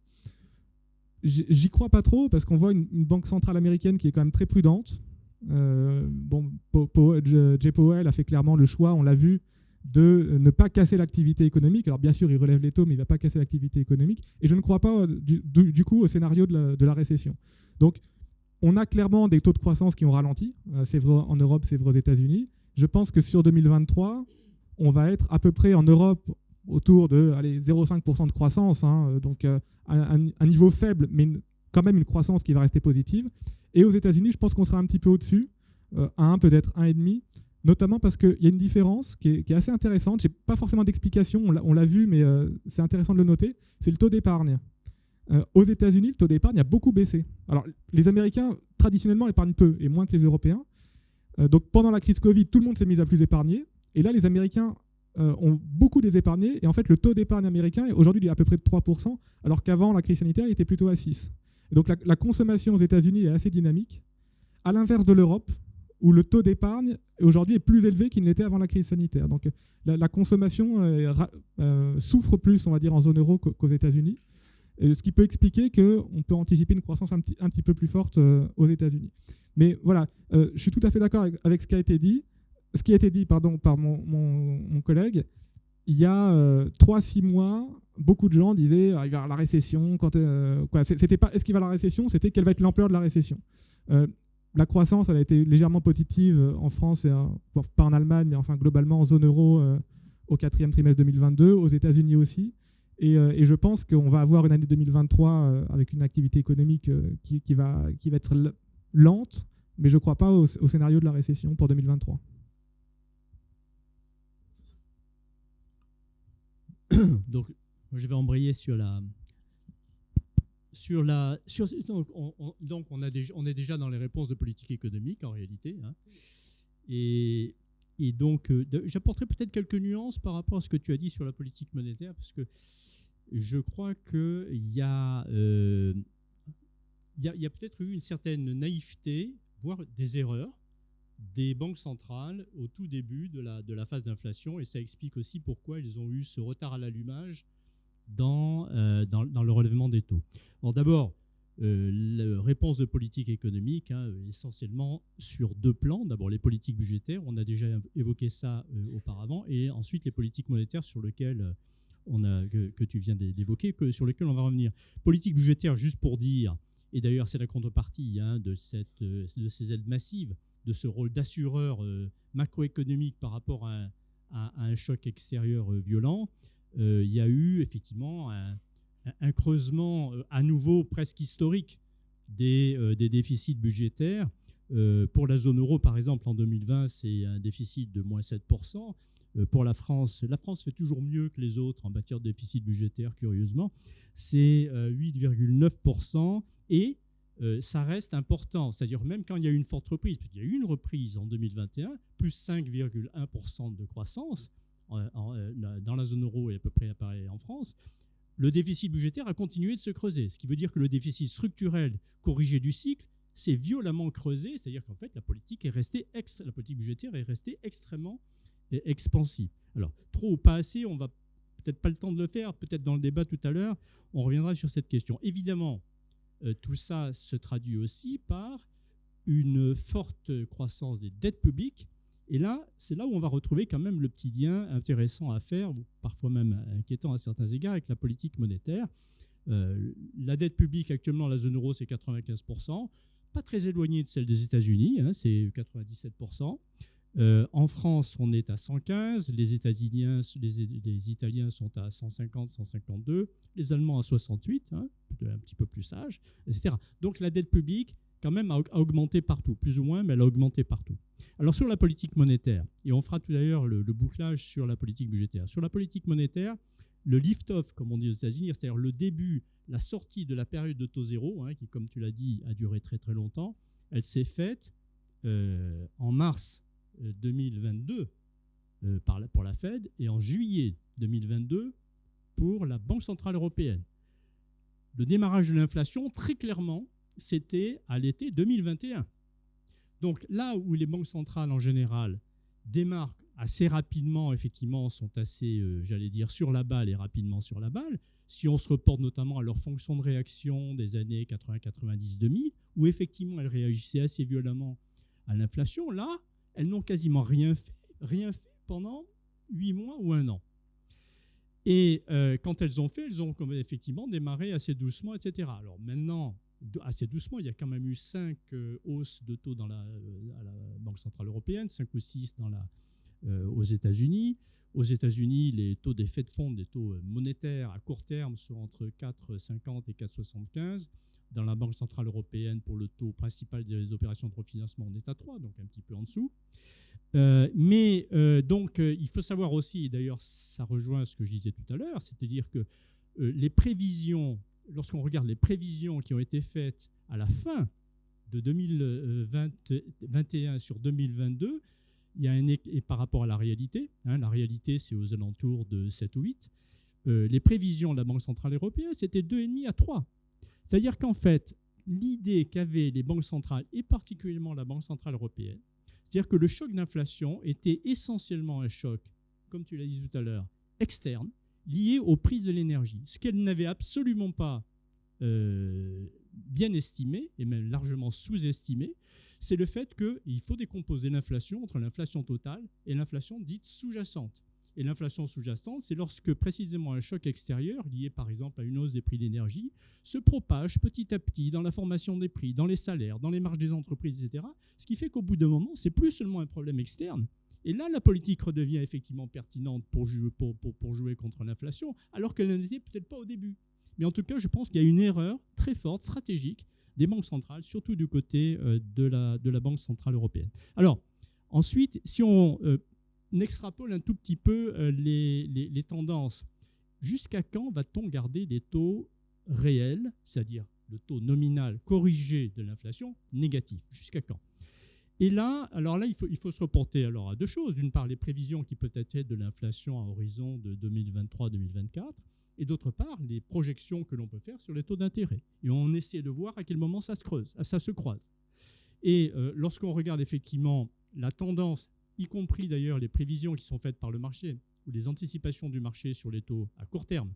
J'y crois pas trop parce qu'on voit une Banque centrale américaine qui est quand même très prudente. Jay Powell a fait clairement le choix, on l'a vu, de ne pas casser l'activité économique. Alors bien sûr, il relève les taux, mais il ne va pas casser l'activité économique. Et je ne crois pas du coup au scénario de la récession. Donc, on a clairement des taux de croissance qui ont ralenti. C'est vrai en Europe, c'est vrai aux États-Unis. Je pense que sur 2023, on va être à peu près en Europe autour de 0,5% de croissance, hein, donc un niveau faible, mais quand même une croissance qui va rester positive. Et aux États-Unis, je pense qu'on sera un petit peu au-dessus, 1, peut-être 1,5%, notamment parce qu'il y a une différence qui est assez intéressante. Je n'ai pas forcément d'explication, on l'a vu, mais c'est intéressant de le noter. C'est le taux d'épargne. Aux États-Unis, le taux d'épargne a beaucoup baissé. Alors, les Américains, traditionnellement, épargnent peu et moins que les Européens. Donc, pendant la crise Covid, tout le monde s'est mis à plus épargner. Et là, les Américains ont beaucoup désépargné. Et en fait, le taux d'épargne américain, aujourd'hui, il est à peu près de 3%, alors qu'avant la crise sanitaire, il était plutôt à 6%. Et donc, la consommation aux États-Unis est assez dynamique, à l'inverse de l'Europe, où le taux d'épargne, aujourd'hui, est plus élevé qu'il ne l'était avant la crise sanitaire. Donc, la consommation souffre plus, on va dire, en zone euro qu'aux États-Unis. Ce qui peut expliquer qu'on peut anticiper une croissance un petit peu plus forte aux États-Unis. Mais voilà, je suis tout à fait d'accord avec ce qui a été dit. Ce qui a été dit par mon collègue. Il y a 3-6 mois, beaucoup de gens disaient il va y avoir la récession. C'était pas est-ce qu'il va y avoir la récession, c'était quelle va être l'ampleur de la récession. La croissance, elle a été légèrement positive en France, pas en Allemagne, mais enfin globalement en zone euro au 4e trimestre 2022, aux États-Unis aussi. Et je pense qu'on va avoir une année 2023 avec une activité économique qui va être lente, mais je ne crois pas au scénario de la récession pour 2023. Donc, je vais embrayer donc on est déjà dans les réponses de politique économique en réalité, hein. Et donc, j'apporterai peut-être quelques nuances par rapport à ce que tu as dit sur la politique monétaire, parce que je crois qu'il y a peut-être eu une certaine naïveté, voire des erreurs, des banques centrales au tout début de la phase d'inflation, et ça explique aussi pourquoi ils ont eu ce retard à l'allumage dans le relèvement des taux. Alors d'abord, la réponse de politique économique, hein, essentiellement sur 2 plans. D'abord les politiques budgétaires, on a déjà évoqué ça auparavant, et ensuite les politiques monétaires sur lesquelles que tu viens d'évoquer, sur lesquelles on va revenir. Politique budgétaire, juste pour dire, et d'ailleurs c'est la contrepartie, hein, de ces aides massives, de ce rôle d'assureur macroéconomique par rapport à un choc extérieur violent, il y a eu effectivement un creusement à nouveau presque historique des déficits budgétaires. Pour la zone euro, par exemple, en 2020, c'est un déficit de moins 7%. Pour la France fait toujours mieux que les autres en matière de déficit budgétaire, curieusement. C'est 8,9%, et ça reste important. C'est-à-dire même quand il y a eu une forte reprise, il y a eu une reprise en 2021, plus 5,1% de croissance dans la zone euro et à peu près pareil en France, le déficit budgétaire a continué de se creuser. Ce qui veut dire que le déficit structurel corrigé du cycle s'est violemment creusé, c'est-à-dire qu'en fait la politique budgétaire est restée extrêmement expansive. Alors, trop ou pas assez, on va peut-être pas le temps de le faire, peut-être dans le débat tout à l'heure, on reviendra sur cette question. Évidemment, tout ça se traduit aussi par une forte croissance des dettes publiques. Et là, c'est là où on va retrouver quand même le petit lien intéressant à faire, ou parfois même inquiétant à certains égards, avec la politique monétaire. La dette publique, actuellement, la zone euro, c'est 95%, pas très éloignée de celle des États-Unis, hein, c'est 97%. En France, on est à 115, les Italiens sont à 150, 152, les Allemands à 68, hein, un petit peu plus sage, etc. Donc la dette publique, quand même, a augmenté partout, plus ou moins, mais elle a augmenté partout. Alors sur la politique monétaire, et on fera tout d'ailleurs le bouclage sur la politique budgétaire, sur la politique monétaire, le lift-off, comme on dit aux États-Unis, c'est-à-dire le début, la sortie de la période de taux zéro, hein, qui, comme tu l'as dit, a duré très très longtemps, elle s'est faite en mars 2022 pour la Fed et en juillet 2022 pour la Banque centrale européenne. Le démarrage de l'inflation, très clairement, c'était à l'été 2021. Donc là où les banques centrales en général démarquent assez rapidement, effectivement, sont assez, sur la balle et rapidement sur la balle, si on se reporte notamment à leur fonction de réaction des années 80, 90, 2000, où effectivement elles réagissaient assez violemment à l'inflation, là, elles n'ont quasiment rien fait pendant 8 mois ou 1 an. Et quand elles ont effectivement démarré assez doucement, etc. Alors maintenant, assez doucement, il y a quand même eu 5 hausses de taux à la Banque centrale européenne, 5 ou 6 aux États-Unis. Aux États-Unis, les taux des Fed Funds, des taux monétaires à court terme, sont entre 4,50 et 4,75. Dans la Banque centrale européenne, pour le taux principal des opérations de refinancement, on est à 3, donc un petit peu en dessous. Donc, il faut savoir aussi, et d'ailleurs ça rejoint ce que je disais tout à l'heure, c'est-à-dire que les prévisions, lorsqu'on regarde les prévisions qui ont été faites à la fin de 2021 sur 2022, il y a et par rapport à la réalité, la réalité c'est aux alentours de 7 ou 8, les prévisions de la Banque centrale européenne c'était 2,5 à 3. C'est-à-dire qu'en fait, l'idée qu'avaient les banques centrales, et particulièrement la Banque centrale européenne, c'est-à-dire que le choc d'inflation était essentiellement un choc, comme tu l'as dit tout à l'heure, externe, lié aux prises de l'énergie. Ce qu'elle n'avait absolument pas bien estimé, et même largement sous-estimé, c'est le fait qu'il faut décomposer l'inflation entre l'inflation totale et l'inflation dite sous-jacente. Et l'inflation sous-jacente, c'est lorsque précisément un choc extérieur, lié par exemple à une hausse des prix de l'énergie, se propage petit à petit dans la formation des prix, dans les salaires, dans les marges des entreprises, etc. Ce qui fait qu'au bout d'un moment, c'est plus seulement un problème externe. Et là, la politique redevient effectivement pertinente pour jouer contre l'inflation, alors qu'elle n'était peut-être pas au début. Mais en tout cas, je pense qu'il y a une erreur très forte, stratégique, des banques centrales, surtout du côté de la Banque centrale européenne. Alors, ensuite, si on extrapole un tout petit peu les tendances, jusqu'à quand va-t-on garder des taux réels, c'est-à-dire le taux nominal corrigé de l'inflation, négatif? Jusqu'à quand? Et là, il faut se reporter à deux choses. D'une part, les prévisions qui peuvent être de l'inflation à horizon de 2023-2024, et d'autre part, les projections que l'on peut faire sur les taux d'intérêt. Et on essaie de voir à quel moment ça se croise. Et lorsqu'on regarde effectivement la tendance, y compris d'ailleurs les prévisions qui sont faites par le marché, ou les anticipations du marché sur les taux à court terme,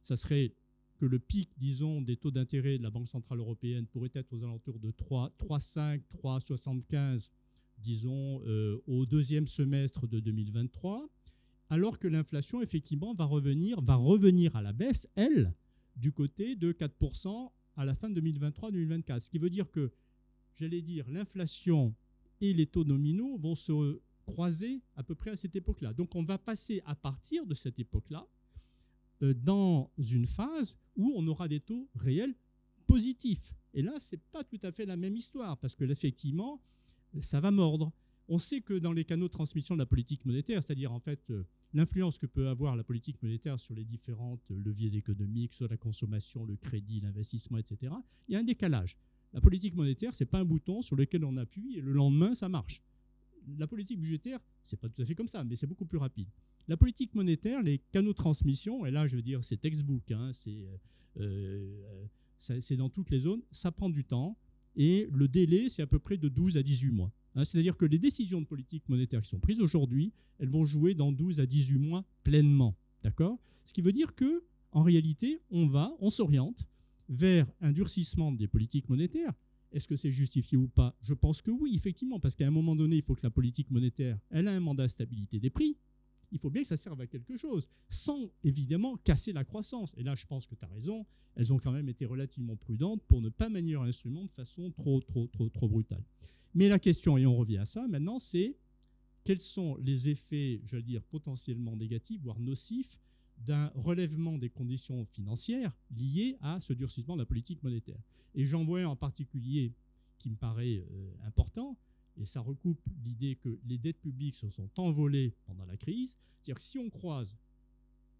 ça serait que le pic, disons, des taux d'intérêt de la Banque centrale européenne pourrait être aux alentours de 3,5, 3,75, disons, au deuxième semestre de 2023, alors que l'inflation, effectivement, va revenir à la baisse, elle, du côté de 4% à la fin de 2023-2024. Ce qui veut dire que, l'inflation et les taux nominaux vont se croiser à peu près à cette époque-là. Donc on va passer à partir de cette époque-là dans une phase où on aura des taux réels positifs. Et là, ce n'est pas tout à fait la même histoire, parce que effectivement, ça va mordre. On sait que dans les canaux de transmission de la politique monétaire, c'est-à-dire en fait l'influence que peut avoir la politique monétaire sur les différents leviers économiques, sur la consommation, le crédit, l'investissement, etc., il y a un décalage. La politique monétaire, ce n'est pas un bouton sur lequel on appuie et le lendemain, ça marche. La politique budgétaire, ce n'est pas tout à fait comme ça, mais c'est beaucoup plus rapide. La politique monétaire, les canaux de transmission, et là, je veux dire, c'est textbook, c'est dans toutes les zones, ça prend du temps, et le délai, c'est à peu près de 12 à 18 mois. C'est-à-dire que les décisions de politique monétaire qui sont prises aujourd'hui, elles vont jouer dans 12 à 18 mois pleinement. D'accord ? Ce qui veut dire que, en réalité, on s'oriente vers un durcissement des politiques monétaires. Est-ce que c'est justifié ou pas? Je pense que oui, effectivement, parce qu'à un moment donné, il faut que la politique monétaire, elle a un mandat de stabilité des prix. Il faut bien que ça serve à quelque chose, sans évidemment casser la croissance. Et là, je pense que tu as raison, elles ont quand même été relativement prudentes pour ne pas manier leur instrument de façon trop brutale. Mais la question, et on revient à ça maintenant, c'est quels sont les effets, potentiellement négatifs, voire nocifs, d'un relèvement des conditions financières liées à ce durcissement de la politique monétaire. Et j'en vois un en particulier qui me paraît important, et ça recoupe l'idée que les dettes publiques se sont envolées pendant la crise. C'est-à-dire que si on croise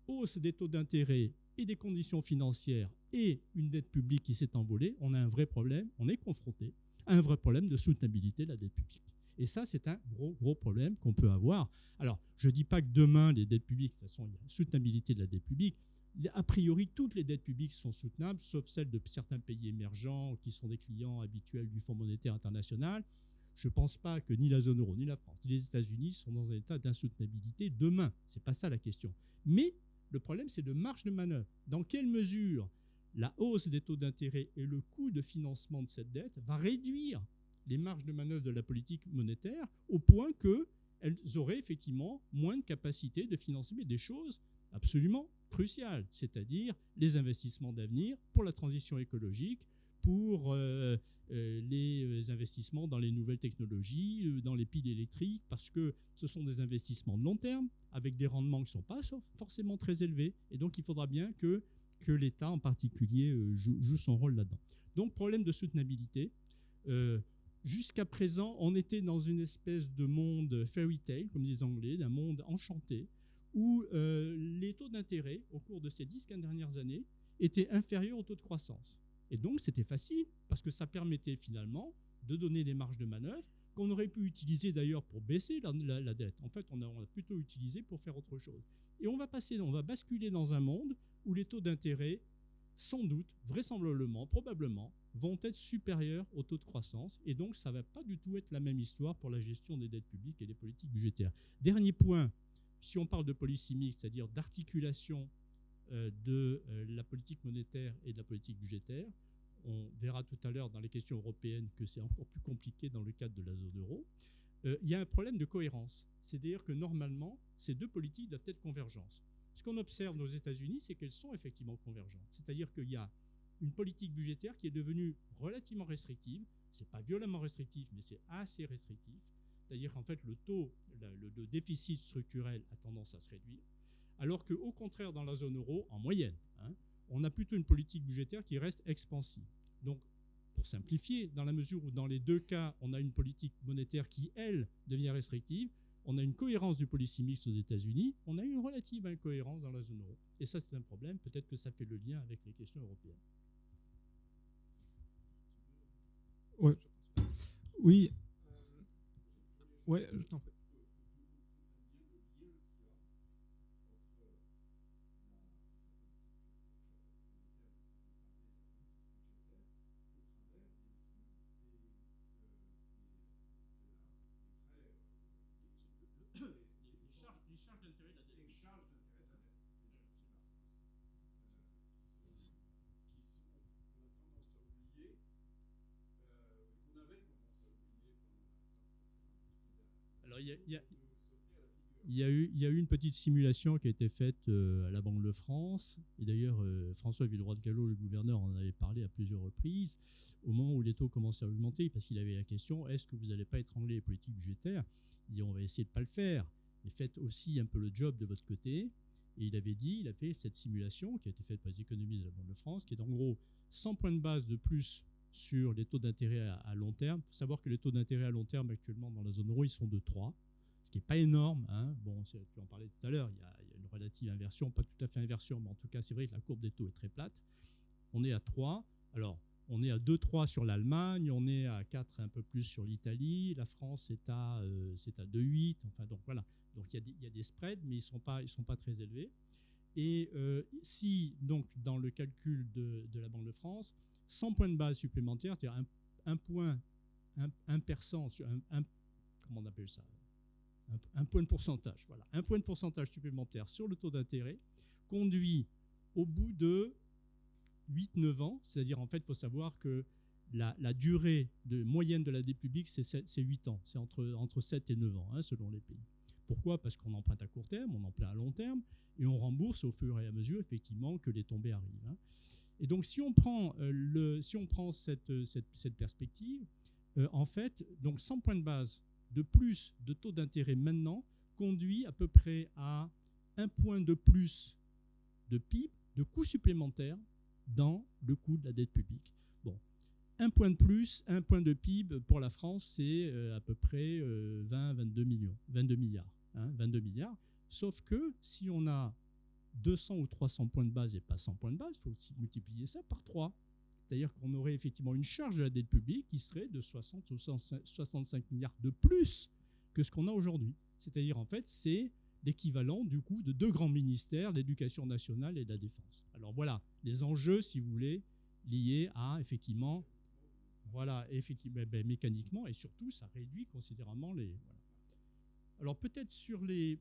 hausse des taux d'intérêt et des conditions financières et une dette publique qui s'est envolée, on a un vrai problème, on est confronté un vrai problème de soutenabilité de la dette publique. Et ça, c'est un gros problème qu'on peut avoir. Alors, je ne dis pas que demain, les dettes publiques, de toute façon, il y a une soutenabilité de la dette publique. A priori, toutes les dettes publiques sont soutenables, sauf celles de certains pays émergents qui sont des clients habituels du Fonds monétaire international. Je ne pense pas que ni la zone euro, ni la France, ni les États-Unis sont dans un état d'insoutenabilité demain. Ce n'est pas ça la question. Mais le problème, c'est de marge de manœuvre. Dans quelle mesure la hausse des taux d'intérêt et le coût de financement de cette dette va réduire les marges de manœuvre de la politique monétaire au point qu'elles auraient effectivement moins de capacité de financer des choses absolument cruciales, c'est-à-dire les investissements d'avenir pour la transition écologique, pour les investissements dans les nouvelles technologies, dans les piles électriques, parce que ce sont des investissements de long terme, avec des rendements qui ne sont pas forcément très élevés, et donc il faudra bien que l'État en particulier joue son rôle là-dedans. Donc problème de soutenabilité. Jusqu'à présent, on était dans une espèce de monde fairy tale, comme disent les Anglais, d'un monde enchanté, où les taux d'intérêt, au cours de ces 10-15 dernières années, étaient inférieurs au taux de croissance. Et donc, c'était facile, parce que ça permettait finalement de donner des marges de manœuvre qu'on aurait pu utiliser d'ailleurs pour baisser la dette. En fait, on a plutôt utilisé pour faire autre chose. Et on va basculer dans un monde où les taux d'intérêt, sans doute, vraisemblablement, probablement, vont être supérieurs au taux de croissance. Et donc, ça ne va pas du tout être la même histoire pour la gestion des dettes publiques et des politiques budgétaires. Dernier point, si on parle de policy mix, c'est-à-dire d'articulation de la politique monétaire et de la politique budgétaire, on verra tout à l'heure dans les questions européennes que c'est encore plus compliqué dans le cadre de la zone euro. Il y a un problème de cohérence. C'est-à-dire que normalement, ces deux politiques doivent être convergentes. Ce qu'on observe aux États-Unis, c'est qu'elles sont effectivement convergentes. C'est-à-dire qu'il y a une politique budgétaire qui est devenue relativement restrictive. Ce n'est pas violemment restrictif, mais c'est assez restrictif. C'est-à-dire qu'en fait, le déficit structurel a tendance à se réduire. Alors qu'au contraire, dans la zone euro, en moyenne, on a plutôt une politique budgétaire qui reste expansive. Donc, pour simplifier, dans la mesure où dans les deux cas, on a une politique monétaire qui, elle, devient restrictive, on a une cohérence du policy mix aux États-Unis, on a une relative incohérence dans la zone euro. Et ça, c'est un problème. Peut-être que ça fait le lien avec les questions européennes. Ouais. Oui. Ouais, je t'en prie. Les charges d'intérêt de la dette. Les charges d'intérêt de la dette. Qu'on avait tendance à oublier pendant la phase précédente. Alors, il y a eu une petite simulation qui a été faite à la Banque de France, et d'ailleurs François Villeroy de Galhau, le gouverneur, en avait parlé à plusieurs reprises, au moment où les taux commençaient à augmenter, parce qu'il avait la question, est-ce que vous n'allez pas étrangler les politiques budgétaires? Il dit, on va essayer de ne pas le faire, mais faites aussi un peu le job de votre côté. Et il a fait cette simulation qui a été faite par les économistes de la Banque de France, qui est en gros 100 points de base de plus sur les taux d'intérêt à long terme. Il faut savoir que les taux d'intérêt à long terme actuellement dans la zone euro, ils sont de 3, ce qui n'est pas énorme. Bon, tu en parlais tout à l'heure, il y a une relative inversion, pas tout à fait inversion, mais en tout cas, c'est vrai que la courbe des taux est très plate. On est à 3. Alors, on est à 2,3 sur l'Allemagne, on est à 4 un peu plus sur l'Italie, la France est à 2,8. Enfin, donc voilà. Donc il y a des spreads, mais ils sont pas très élevés. Et si, donc, dans le calcul de la Banque de France, 100 points de base supplémentaires, c'est-à-dire un point de pourcentage, voilà, un point de pourcentage supplémentaire sur le taux d'intérêt conduit au bout de 8-9 ans, c'est-à-dire en fait, il faut savoir que la durée moyenne de la dette publique, c'est 8 ans, c'est entre 7 et 9 ans, selon les pays. Pourquoi? Parce qu'on emprunte à court terme, on emprunte à long terme, et on rembourse au fur et à mesure, effectivement, que les tombées arrivent. Et donc, si on prend cette perspective, en fait, donc 100 points de base de plus de taux d'intérêt maintenant conduit à peu près à 1 point de plus de PIB, de coût supplémentaire dans le coût de la dette publique. Bon, 1 point de plus, 1 point de PIB pour la France, c'est à peu près 22 milliards. 22 milliards. Sauf que si on a 200 ou 300 points de base et pas 100 points de base, il faut aussi multiplier ça par 3. C'est-à-dire qu'on aurait effectivement une charge de la dette publique qui serait de 60 ou 65 milliards de plus que ce qu'on a aujourd'hui. C'est-à-dire, en fait, c'est l'équivalent du coup de 2 grands ministères, l'éducation nationale et de la défense. Alors voilà, les enjeux, si vous voulez, liés à, effectivement, mécaniquement, et surtout, ça réduit considérablement les... Voilà. Alors peut-être sur les...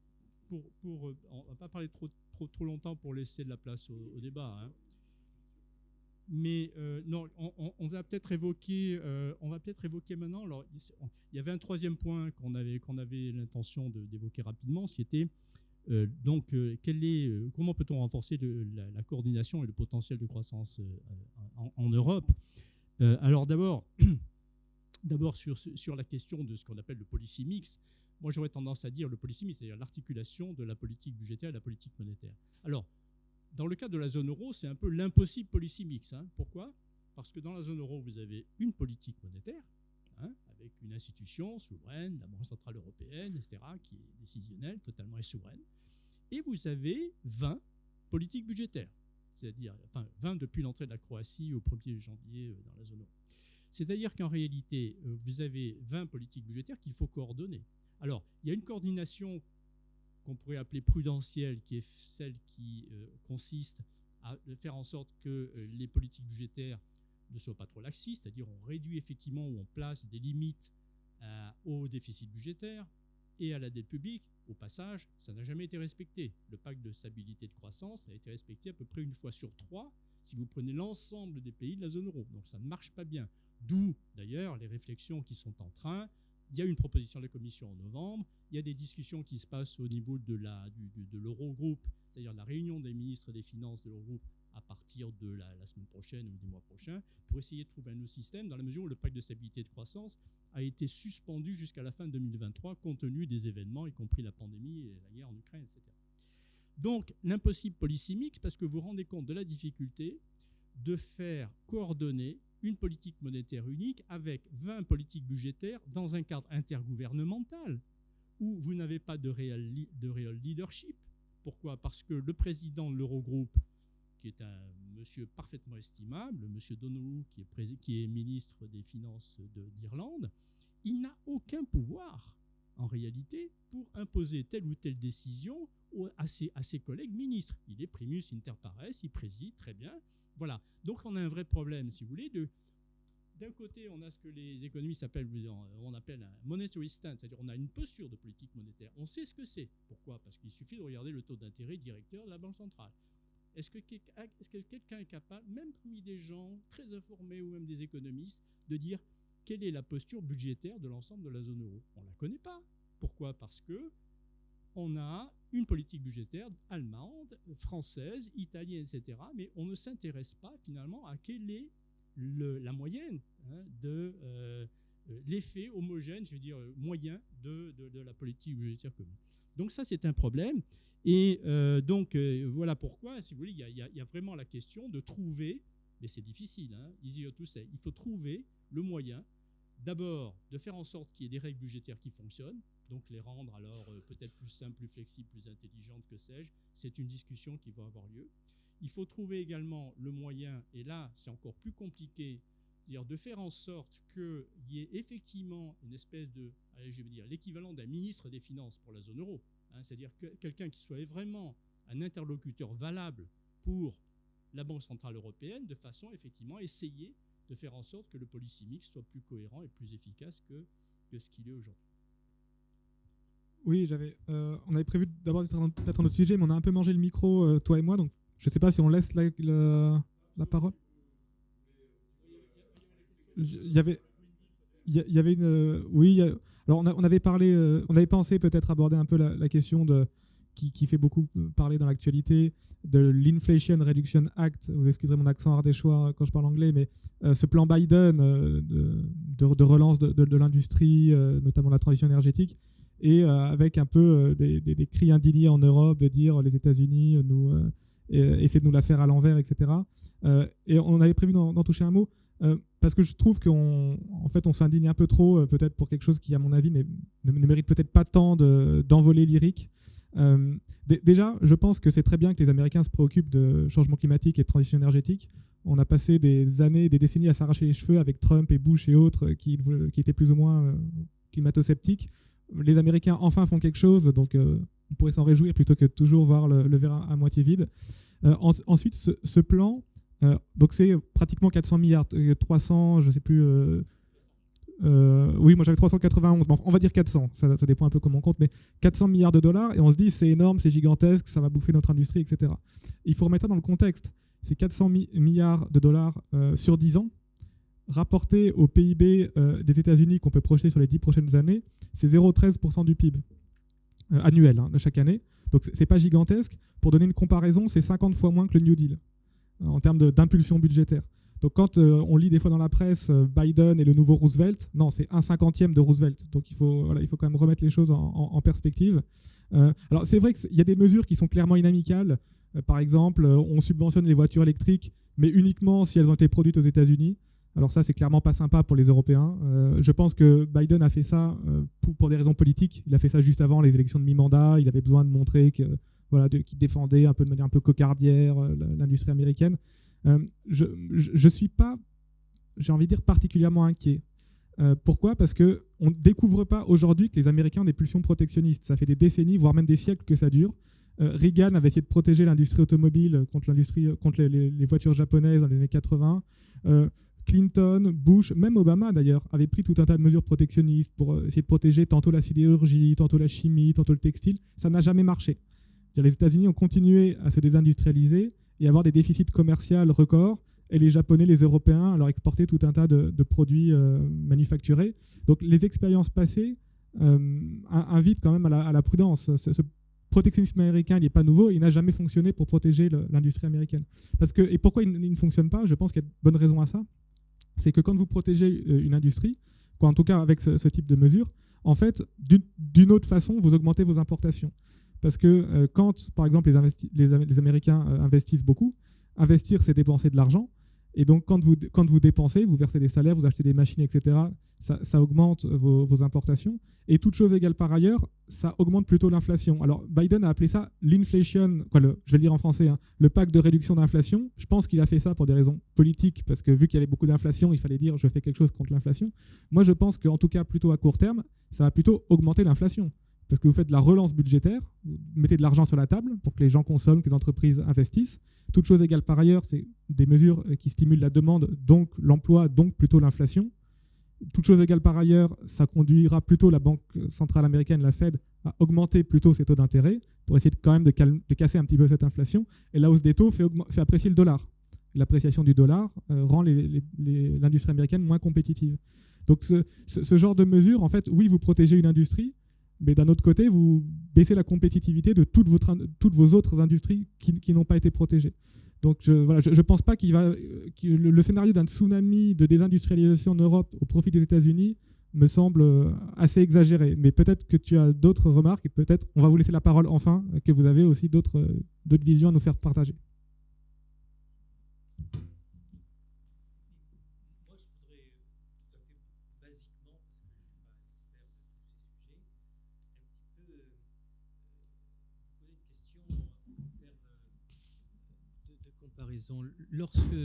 on ne va pas parler trop longtemps pour laisser de la place au débat, hein. Mais non, on va peut-être évoquer maintenant. Alors, il y avait un troisième point qu'on avait l'intention d'évoquer rapidement, c'était comment peut-on renforcer la coordination et le potentiel de croissance en Europe. Alors d'abord sur la question de ce qu'on appelle le policy mix, moi j'aurais tendance à dire le policy mix, c'est-à-dire l'articulation de la politique budgétaire et de la politique monétaire. Alors, dans le cas de la zone euro, c'est un peu l'impossible policy mix. Hein. Pourquoi ? Parce que dans la zone euro, vous avez une politique monétaire, hein, avec une institution souveraine, la Banque centrale européenne, etc., qui est décisionnelle, totalement et souveraine. Et vous avez 20 politiques budgétaires, c'est-à-dire 20 depuis l'entrée de la Croatie au 1er janvier dans la zone euro. C'est-à-dire qu'en réalité, vous avez 20 politiques budgétaires qu'il faut coordonner. Alors, il y a une coordination qu'on pourrait appeler prudentielle, qui est celle qui consiste à faire en sorte que les politiques budgétaires ne soient pas trop laxistes, c'est-à-dire on réduit effectivement ou on place des limites au déficit budgétaire et à la dette publique. Au passage, ça n'a jamais été respecté. Le pacte de stabilité et de croissance a été respecté à peu près 1 fois sur 3 si vous prenez l'ensemble des pays de la zone euro. Donc ça ne marche pas bien. D'où d'ailleurs les réflexions qui sont en train. Il y a une proposition de la Commission en novembre, il y a des discussions qui se passent au niveau de l'Eurogroupe, c'est-à-dire la réunion des ministres des Finances de l'Eurogroupe à partir de la semaine prochaine ou du mois prochain, pour essayer de trouver un nouveau système dans la mesure où le pacte de stabilité et de croissance a été suspendu jusqu'à la fin de 2023 compte tenu des événements, y compris la pandémie et la guerre en Ukraine, etc. Donc l'impossible policy mix, parce que vous vous rendez compte de la difficulté de faire coordonner une politique monétaire unique avec 20 politiques budgétaires dans un cadre intergouvernemental où vous n'avez pas de réel leadership. Pourquoi ? Parce que le président de l'Eurogroupe, qui est un monsieur parfaitement estimable, monsieur Donoghue, qui est ministre des Finances d'Irlande, il n'a aucun pouvoir, en réalité, pour imposer telle ou telle décision à ses collègues ministres. Il est primus inter pares, il préside, très bien. Voilà, donc on a un vrai problème, si vous voulez. D'un côté, on a ce que les économistes appellent un monetary stance, c'est-à-dire on a une posture de politique monétaire. On sait ce que c'est. Pourquoi ? Parce qu'il suffit de regarder le taux d'intérêt directeur de la Banque centrale. Est-ce que quelqu'un est capable, même parmi des gens très informés ou même des économistes, de dire quelle est la posture budgétaire de l'ensemble de la zone euro ? On ne la connaît pas. Pourquoi ? Parce que on a une politique budgétaire allemande, française, italienne, etc. Mais on ne s'intéresse pas finalement à quelle est la moyenne de l'effet homogène, je veux dire moyen de la politique budgétaire commune. Donc ça, c'est un problème. Et voilà pourquoi, si vous voulez, il y a vraiment la question de trouver, mais c'est difficile, easier to say, il faut trouver le moyen d'abord de faire en sorte qu'il y ait des règles budgétaires qui fonctionnent, donc les rendre alors peut-être plus simples, plus flexibles, plus intelligentes, que sais-je. C'est une discussion qui va avoir lieu. Il faut trouver également le moyen, et là c'est encore plus compliqué, c'est-à-dire de faire en sorte qu'il y ait effectivement une espèce de, je veux dire, l'équivalent d'un ministre des Finances pour la zone euro, c'est-à-dire quelqu'un qui soit vraiment un interlocuteur valable pour la Banque centrale européenne, de façon effectivement à essayer de faire en sorte que le policy mix soit plus cohérent et plus efficace que ce qu'il est aujourd'hui. Oui, on avait prévu d'abord d'être un autre sujet, mais on a un peu mangé le micro, toi et moi, donc je ne sais pas si on laisse la parole. Il y avait une... Oui, alors on avait parlé, on avait pensé peut-être aborder un peu la question qui fait beaucoup parler dans l'actualité, de l'Inflation Reduction Act. Vous excuserez mon accent ardéchois quand je parle anglais, mais ce plan Biden de relance de l'industrie, notamment la transition énergétique, et avec un peu des cris indignés en Europe de dire les États-Unis essaient de nous la faire à l'envers, etc. Et on avait prévu d'en toucher un mot, parce que je trouve qu'on s'indigne un peu trop, peut-être pour quelque chose qui, à mon avis, ne mérite peut-être pas tant d'envolée lyrique. Déjà, je pense que c'est très bien que les Américains se préoccupent de changement climatique et de transition énergétique. On a passé des années, des décennies à s'arracher les cheveux avec Trump et Bush et autres qui étaient plus ou moins climato-sceptiques. Les Américains enfin font quelque chose, donc on pourrait s'en réjouir plutôt que de toujours voir le verre à moitié vide. Ensuite, ce plan, donc c'est pratiquement 400 milliards, 300, je ne sais plus. Oui, moi j'avais 391, bon, on va dire 400, ça dépend un peu comment on compte, mais 400 milliards de dollars, et on se dit c'est énorme, c'est gigantesque, ça va bouffer notre industrie, etc. Il faut remettre ça dans le contexte. C'est 400 milliards de dollars sur 10 ans, rapporté au PIB des États-Unis qu'on peut projeter sur les 10 prochaines années, c'est 0,13% du PIB annuel de chaque année. Donc c'est pas gigantesque. Pour donner une comparaison, c'est 50 fois moins que le New Deal en termes d'impulsion budgétaire. Donc quand on lit des fois dans la presse Biden et le nouveau Roosevelt, non, c'est 1/50e de Roosevelt. Donc il faut quand même remettre les choses en perspective. Alors c'est vrai qu'il y a des mesures qui sont clairement inamicales. Par exemple, on subventionne les voitures électriques, mais uniquement si elles ont été produites aux États-Unis. Alors ça, c'est clairement pas sympa pour les Européens. Je pense que Biden a fait ça pour des raisons politiques. Il a fait ça juste avant les élections de mi-mandat. Il avait besoin de montrer qu'il défendait un peu de manière un peu cocardière l'industrie américaine. Je suis pas, j'ai envie de dire, particulièrement inquiet. Pourquoi ? Parce qu'on ne découvre pas aujourd'hui que les Américains ont des pulsions protectionnistes. Ça fait des décennies, voire même des siècles que ça dure. Reagan avait essayé de protéger l'industrie automobile contre les voitures japonaises dans les années 80. Clinton, Bush, même Obama d'ailleurs, avaient pris tout un tas de mesures protectionnistes pour essayer de protéger tantôt la sidérurgie, tantôt la chimie, tantôt le textile. Ça n'a jamais marché. Les États-Unis ont continué à se désindustrialiser et avoir des déficits commerciaux records, et les Japonais, les Européens, leur exporter tout un tas de produits manufacturés. Donc les expériences passées invitent quand même à la prudence. Ce protectionnisme américain, il n'est pas nouveau, il n'a jamais fonctionné pour protéger l'industrie américaine. Et pourquoi il ne fonctionne pas ? Je pense qu'il y a de bonnes raisons à ça. C'est que quand vous protégez une industrie, en tout cas avec ce type de mesures, en fait, d'une autre façon, vous augmentez vos importations. Parce que quand, par exemple, les Américains investissent beaucoup, investir, c'est dépenser de l'argent. Et donc, quand vous dépensez, vous versez des salaires, vous achetez des machines, etc., ça augmente vos importations. Et toute chose égale par ailleurs, ça augmente plutôt l'inflation. Alors, Biden a appelé ça l'inflation, je vais le dire en français, le pacte de réduction d'inflation. Je pense qu'il a fait ça pour des raisons politiques, parce que vu qu'il y avait beaucoup d'inflation, il fallait dire je fais quelque chose contre l'inflation. Moi, je pense qu'en tout cas, plutôt à court terme, ça va plutôt augmenter l'inflation. Parce que vous faites de la relance budgétaire, vous mettez de l'argent sur la table pour que les gens consomment, que les entreprises investissent. Toute chose égale par ailleurs, c'est des mesures qui stimulent la demande, donc l'emploi, donc plutôt l'inflation. Toute chose égale par ailleurs, ça conduira plutôt la Banque centrale américaine, la Fed, à augmenter plutôt ses taux d'intérêt pour essayer de casser un petit peu cette inflation. Et la hausse des taux fait apprécier le dollar. L'appréciation du dollar rend l'industrie américaine moins compétitive. Donc ce genre de mesures, en fait, oui, vous protégez une industrie, mais d'un autre côté, vous baissez la compétitivité de toutes vos autres industries qui n'ont pas été protégées. Donc je ne pense pas le scénario d'un tsunami de désindustrialisation en Europe au profit des États-Unis me semble assez exagéré. Mais peut-être que tu as d'autres remarques, et peut-être on va vous laisser la parole enfin, que vous avez aussi d'autres visions à nous faire partager. Lorsque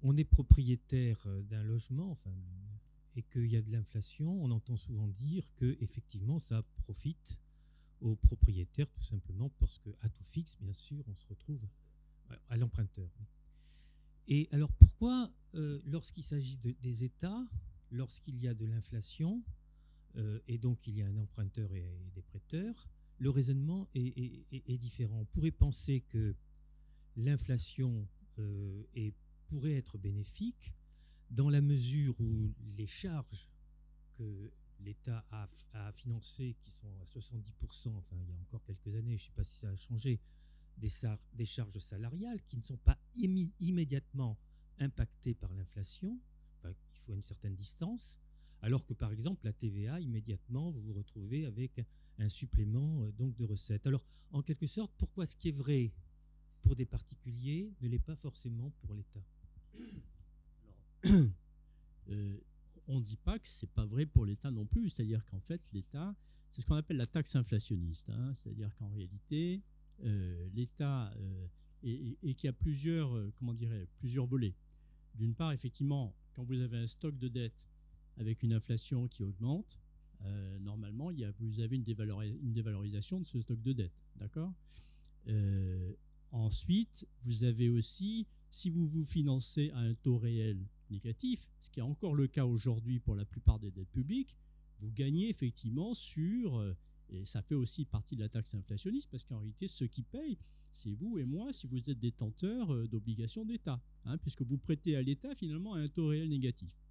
on est propriétaire d'un logement, et qu'il y a de l'inflation, on entend souvent dire que effectivement ça profite aux propriétaires, tout simplement parce qu'à taux fixe, bien sûr, on se retrouve à l'emprunteur. Et alors pourquoi, lorsqu'il s'agit des États, lorsqu'il y a de l'inflation, et donc il y a un emprunteur et des prêteurs, le raisonnement est différent. On pourrait penser que l'inflation pourrait être bénéfique dans la mesure où les charges que l'État a financées, qui sont à 70%, il y a encore quelques années, je ne sais pas si ça a changé, des charges salariales qui ne sont pas immédiatement impactées par l'inflation, il faut une certaine distance, alors que par exemple la TVA, immédiatement, vous vous retrouvez avec un supplément donc de recettes. Alors, en quelque sorte, pourquoi ce qui est vrai pour des particuliers ne l'est pas forcément pour l'État? On ne dit pas que ce n'est pas vrai pour l'État non plus. C'est-à-dire qu'en fait, l'État, c'est ce qu'on appelle la taxe inflationniste, hein. C'est-à-dire qu'en réalité, l'État, et qu'il y a plusieurs volets. D'une part, effectivement, quand vous avez un stock de dette avec une inflation qui augmente, normalement, vous avez une dévalorisation de ce stock de dette. D'accord ? Ensuite, vous avez aussi, si vous vous financez à un taux réel négatif, ce qui est encore le cas aujourd'hui pour la plupart des dettes publiques, vous gagnez effectivement et ça fait aussi partie de la taxe inflationniste, parce qu'en réalité, ceux qui payent, c'est vous et moi si vous êtes détenteurs d'obligations d'État, hein, puisque vous prêtez à l'État finalement à un taux réel négatif.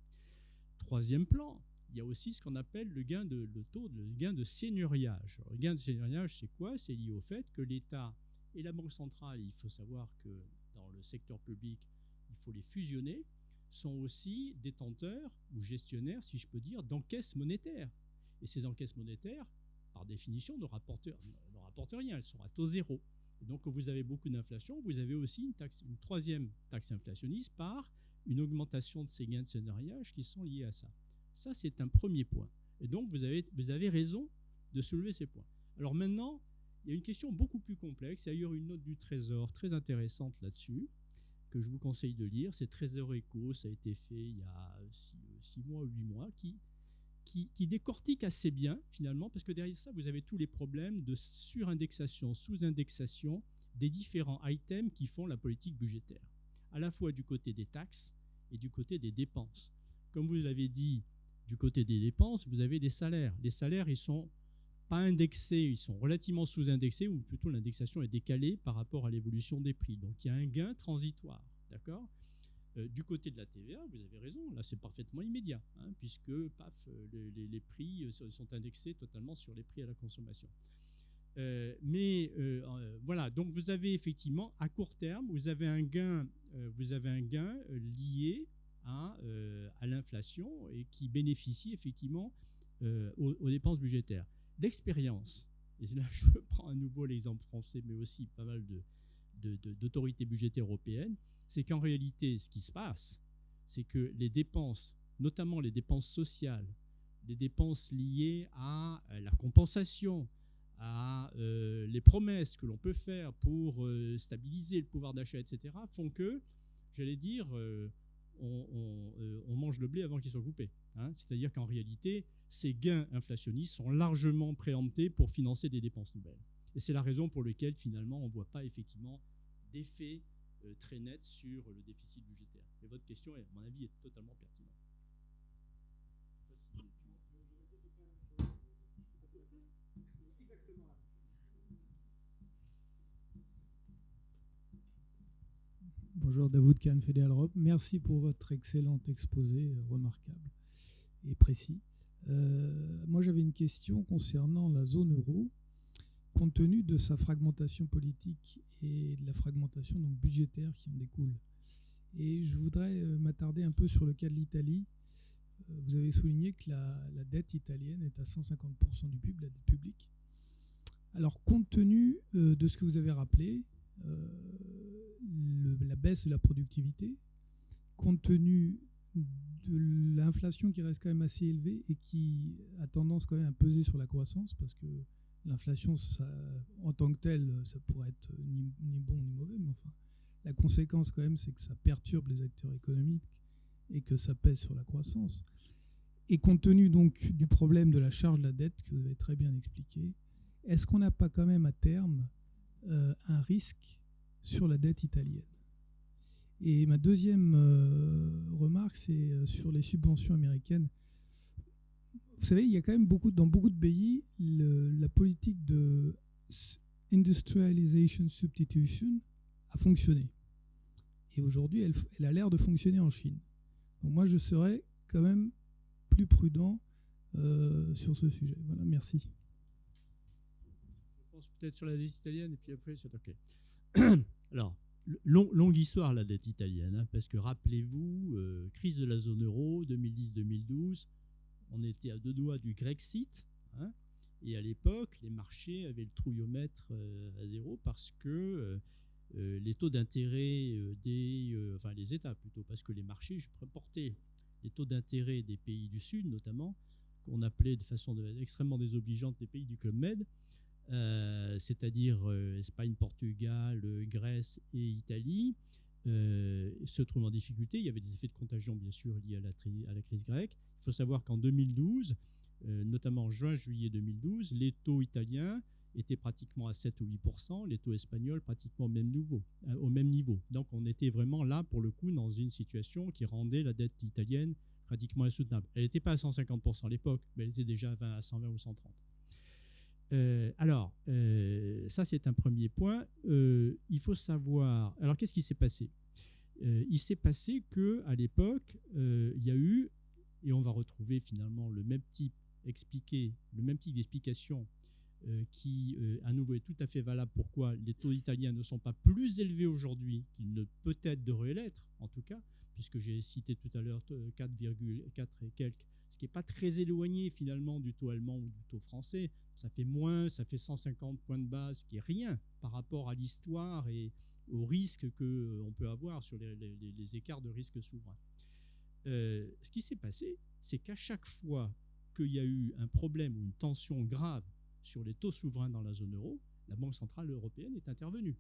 Troisième plan, il y a aussi ce qu'on appelle le gain de seigneuriage. Alors, le gain de seigneuriage, c'est quoi ? C'est lié au fait que l'État et la Banque centrale, il faut savoir que dans le secteur public, il faut les fusionner, sont aussi détenteurs ou gestionnaires, si je peux dire, d'encaisses monétaires. Et ces encaisses monétaires, par définition, ne rapportent rien, elles sont à taux zéro. Et donc, quand vous avez beaucoup d'inflation, vous avez aussi une troisième taxe inflationniste par une augmentation de ces gains de seigneuriage qui sont liés à ça. Ça, c'est un premier point. Et donc, vous avez raison de soulever ces points. Alors maintenant, il y a une question beaucoup plus complexe. Il y a d'ailleurs une note du Trésor très intéressante là-dessus, que je vous conseille de lire. C'est Trésor Eco, ça a été fait il y a 6 mois ou 8 mois, qui décortique assez bien, finalement, parce que derrière ça, vous avez tous les problèmes de surindexation, sous-indexation des différents items qui font la politique budgétaire, à la fois du côté des taxes et du côté des dépenses. Comme vous l'avez dit, du côté des dépenses, vous avez des salaires. Les salaires, ils sont pas indexés, ils sont relativement sous-indexés, ou plutôt l'indexation est décalée par rapport à l'évolution des prix. Donc il y a un gain transitoire, d'accord ? Du côté de la TVA, vous avez raison, là c'est parfaitement immédiat, hein, puisque paf, les prix sont indexés totalement sur les prix à la consommation. Voilà, donc vous avez effectivement à court terme, vous avez un gain lié à l'inflation et qui bénéficie effectivement aux dépenses budgétaires. L'expérience, et là je prends à nouveau l'exemple français, mais aussi pas mal d'autorités budgétaires européennes, c'est qu'en réalité, ce qui se passe, c'est que les dépenses, notamment les dépenses sociales, les dépenses liées à la compensation, à les promesses que l'on peut faire pour stabiliser le pouvoir d'achat, etc., font que, j'allais dire, on mange le blé avant qu'il soit coupé. Hein. C'est-à-dire qu'en réalité, ces gains inflationnistes sont largement préemptés pour financer des dépenses nouvelles. Et c'est la raison pour laquelle, finalement, on ne voit pas effectivement d'effet très net sur le déficit budgétaire. Et votre question, à mon avis, est totalement pertinente. Bonjour, Davoud Khan, Fédéral Europe. Merci pour votre excellent exposé, remarquable et précis. Moi, j'avais une question concernant la zone euro. Compte tenu de sa fragmentation politique et de la fragmentation donc budgétaire qui en découle. Et je voudrais m'attarder un peu sur le cas de l'Italie. Vous avez souligné que la dette italienne est à 150% du PIB, la dette publique. Alors, compte tenu de ce que vous avez rappelé, la baisse de la productivité, compte tenu de l'inflation qui reste quand même assez élevée et qui a tendance quand même à peser sur la croissance, parce que l'inflation, en tant que telle, ça pourrait être ni bon ni mauvais, mais enfin, la conséquence quand même, c'est que ça perturbe les acteurs économiques et que ça pèse sur la croissance. Et compte tenu donc du problème de la charge de la dette, que vous avez très bien expliqué, est-ce qu'on n'a pas quand même à terme un risque sur la dette italienne ? Et ma deuxième remarque, c'est sur les subventions américaines. Vous savez, il y a quand même dans beaucoup de pays, la politique de industrialization substitution a fonctionné. Et aujourd'hui, elle a l'air de fonctionner en Chine. Donc moi, je serais quand même plus prudent sur ce sujet. Voilà, merci. Je pense peut-être sur la dette italienne, et puis après, c'est OK. Alors, longue histoire, la dette italienne, hein, parce que rappelez-vous, crise de la zone euro, 2010-2012, on était à 2 doigts du Grexit, hein, et à l'époque, les marchés avaient le trouillomètre à zéro parce que les taux d'intérêt les États plutôt, parce que les marchés portaient les taux d'intérêt des pays du Sud notamment qu'on appelait de façon extrêmement désobligeante les pays du Club Med, c'est-à-dire Espagne, Portugal, Grèce et Italie, se trouvent en difficulté. Il y avait des effets de contagion, bien sûr, liés à la crise grecque. Il faut savoir qu'en 2012, notamment en juin-juillet 2012, les taux italiens étaient pratiquement à 7 ou 8%, les taux espagnols pratiquement au même niveau. Donc on était vraiment là, pour le coup, dans une situation qui rendait la dette italienne pratiquement insoutenable. Elle n'était pas à 150% à l'époque, mais elle était déjà à 120 ou 130. Ça c'est un premier point. Il faut savoir. Alors qu'est-ce qui s'est passé ? Il s'est passé qu'à l'époque, il y a eu, et on va retrouver finalement le même type d'explication qui, à nouveau, est tout à fait valable. Pourquoi les taux italiens ne sont pas plus élevés aujourd'hui qu'ils ne peut-être devraient l'être, en tout cas, puisque j'ai cité tout à l'heure 4,4 et quelques, ce qui n'est pas très éloigné finalement du taux allemand ou du taux français. Ça fait 150 points de base, ce qui est rien par rapport à l'histoire et aux risques qu'on peut avoir sur les écarts de risque souverain. Ce qui s'est passé, c'est qu'à chaque fois qu'il y a eu un problème ou une tension grave sur les taux souverains dans la zone euro, la Banque centrale européenne est intervenue.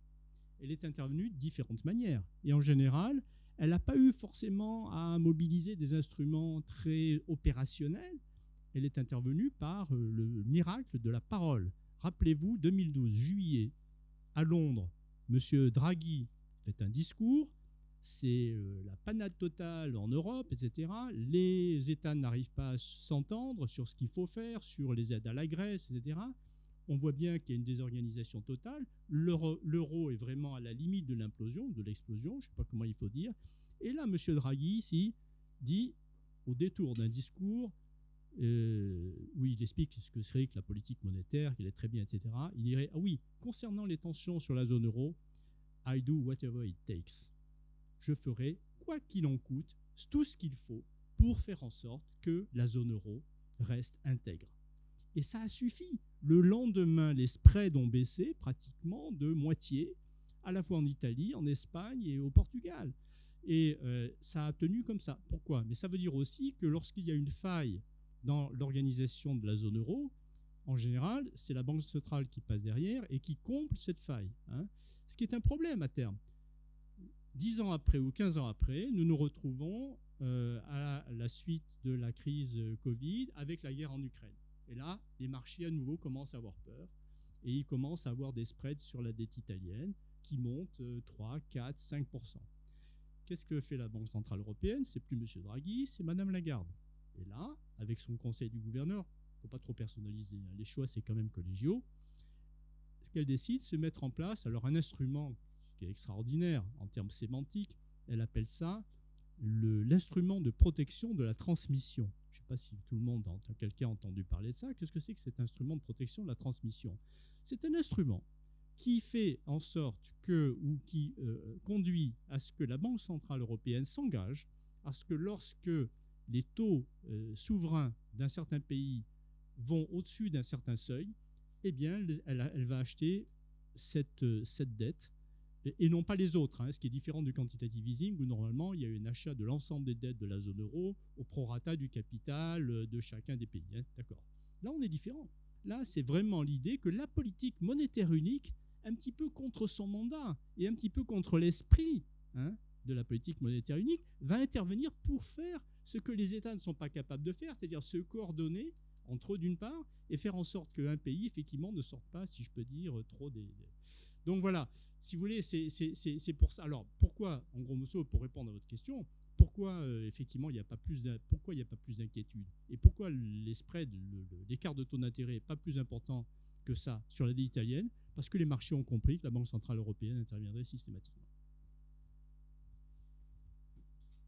Elle est intervenue de différentes manières. Et en général, elle n'a pas eu forcément à mobiliser des instruments très opérationnels. Elle est intervenue par le miracle de la parole. Rappelez-vous, 2012, juillet, à Londres, M. Draghi fait un discours. C'est la panade totale en Europe, etc. Les États n'arrivent pas à s'entendre sur ce qu'il faut faire, sur les aides à la Grèce, etc. On voit bien qu'il y a une désorganisation totale. L'euro est vraiment à la limite de l'implosion, de l'explosion, je ne sais pas comment il faut dire. Et là, M. Draghi, ici, dit, au détour d'un discours, où il explique ce que serait que la politique monétaire, qu'il est très bien, etc. Il dirait, ah oui, concernant les tensions sur la zone euro, I do whatever it takes. Je ferai, quoi qu'il en coûte, tout ce qu'il faut pour faire en sorte que la zone euro reste intègre. Et ça a suffi. Le lendemain, les spreads ont baissé pratiquement de moitié, à la fois en Italie, en Espagne et au Portugal. Et ça a tenu comme ça. Pourquoi ? Mais ça veut dire aussi que lorsqu'il y a une faille dans l'organisation de la zone euro, en général, c'est la Banque centrale qui passe derrière et qui comble cette faille. Ce qui est un problème à terme. 10 ans après ou 15 ans après, nous nous retrouvons à la suite de la crise Covid avec la guerre en Ukraine. Et là, les marchés à nouveau commencent à avoir peur et ils commencent à avoir des spreads sur la dette italienne qui montent 3, 4, 5%. Qu'est-ce que fait la Banque centrale européenne ? C'est plus M. Draghi, c'est Mme Lagarde. Et là, avec son conseil du gouverneur, il ne faut pas trop personnaliser, les choix c'est quand même collégiaux, ce qu'elle décide, c'est mettre en place alors un instrument qui est extraordinaire en termes sémantiques. Elle appelle ça l'instrument de protection de la transmission. Je ne sais pas si tout le monde, quelqu'un a entendu parler de ça. Qu'est-ce que c'est que cet instrument de protection de la transmission ? C'est un instrument qui fait en sorte qui conduit à ce que la Banque centrale européenne s'engage à ce que lorsque les taux souverains d'un certain pays vont au-dessus d'un certain seuil, eh bien, elle va acheter cette dette et non pas les autres, ce qui est différent du quantitative easing où normalement il y a un achat de l'ensemble des dettes de la zone euro au prorata du capital de chacun des pays. D'accord. Là, on est différent. Là, c'est vraiment l'idée que la politique monétaire unique, un petit peu contre son mandat et un petit peu contre l'esprit de la politique monétaire unique, va intervenir pour faire ce que les États ne sont pas capables de faire, c'est-à-dire se coordonner entre eux d'une part et faire en sorte qu'un pays effectivement ne sorte pas, si je peux dire, trop des... Donc voilà, si vous voulez, c'est pour ça. Alors pourquoi, en gros modo, pour répondre à votre question, pourquoi effectivement il n'y a pas plus d'inquiétude et pourquoi les spreads, l'écart de taux d'intérêt n'est pas plus important que ça sur la dette italienne? Parce que les marchés ont compris que la Banque centrale européenne interviendrait systématiquement.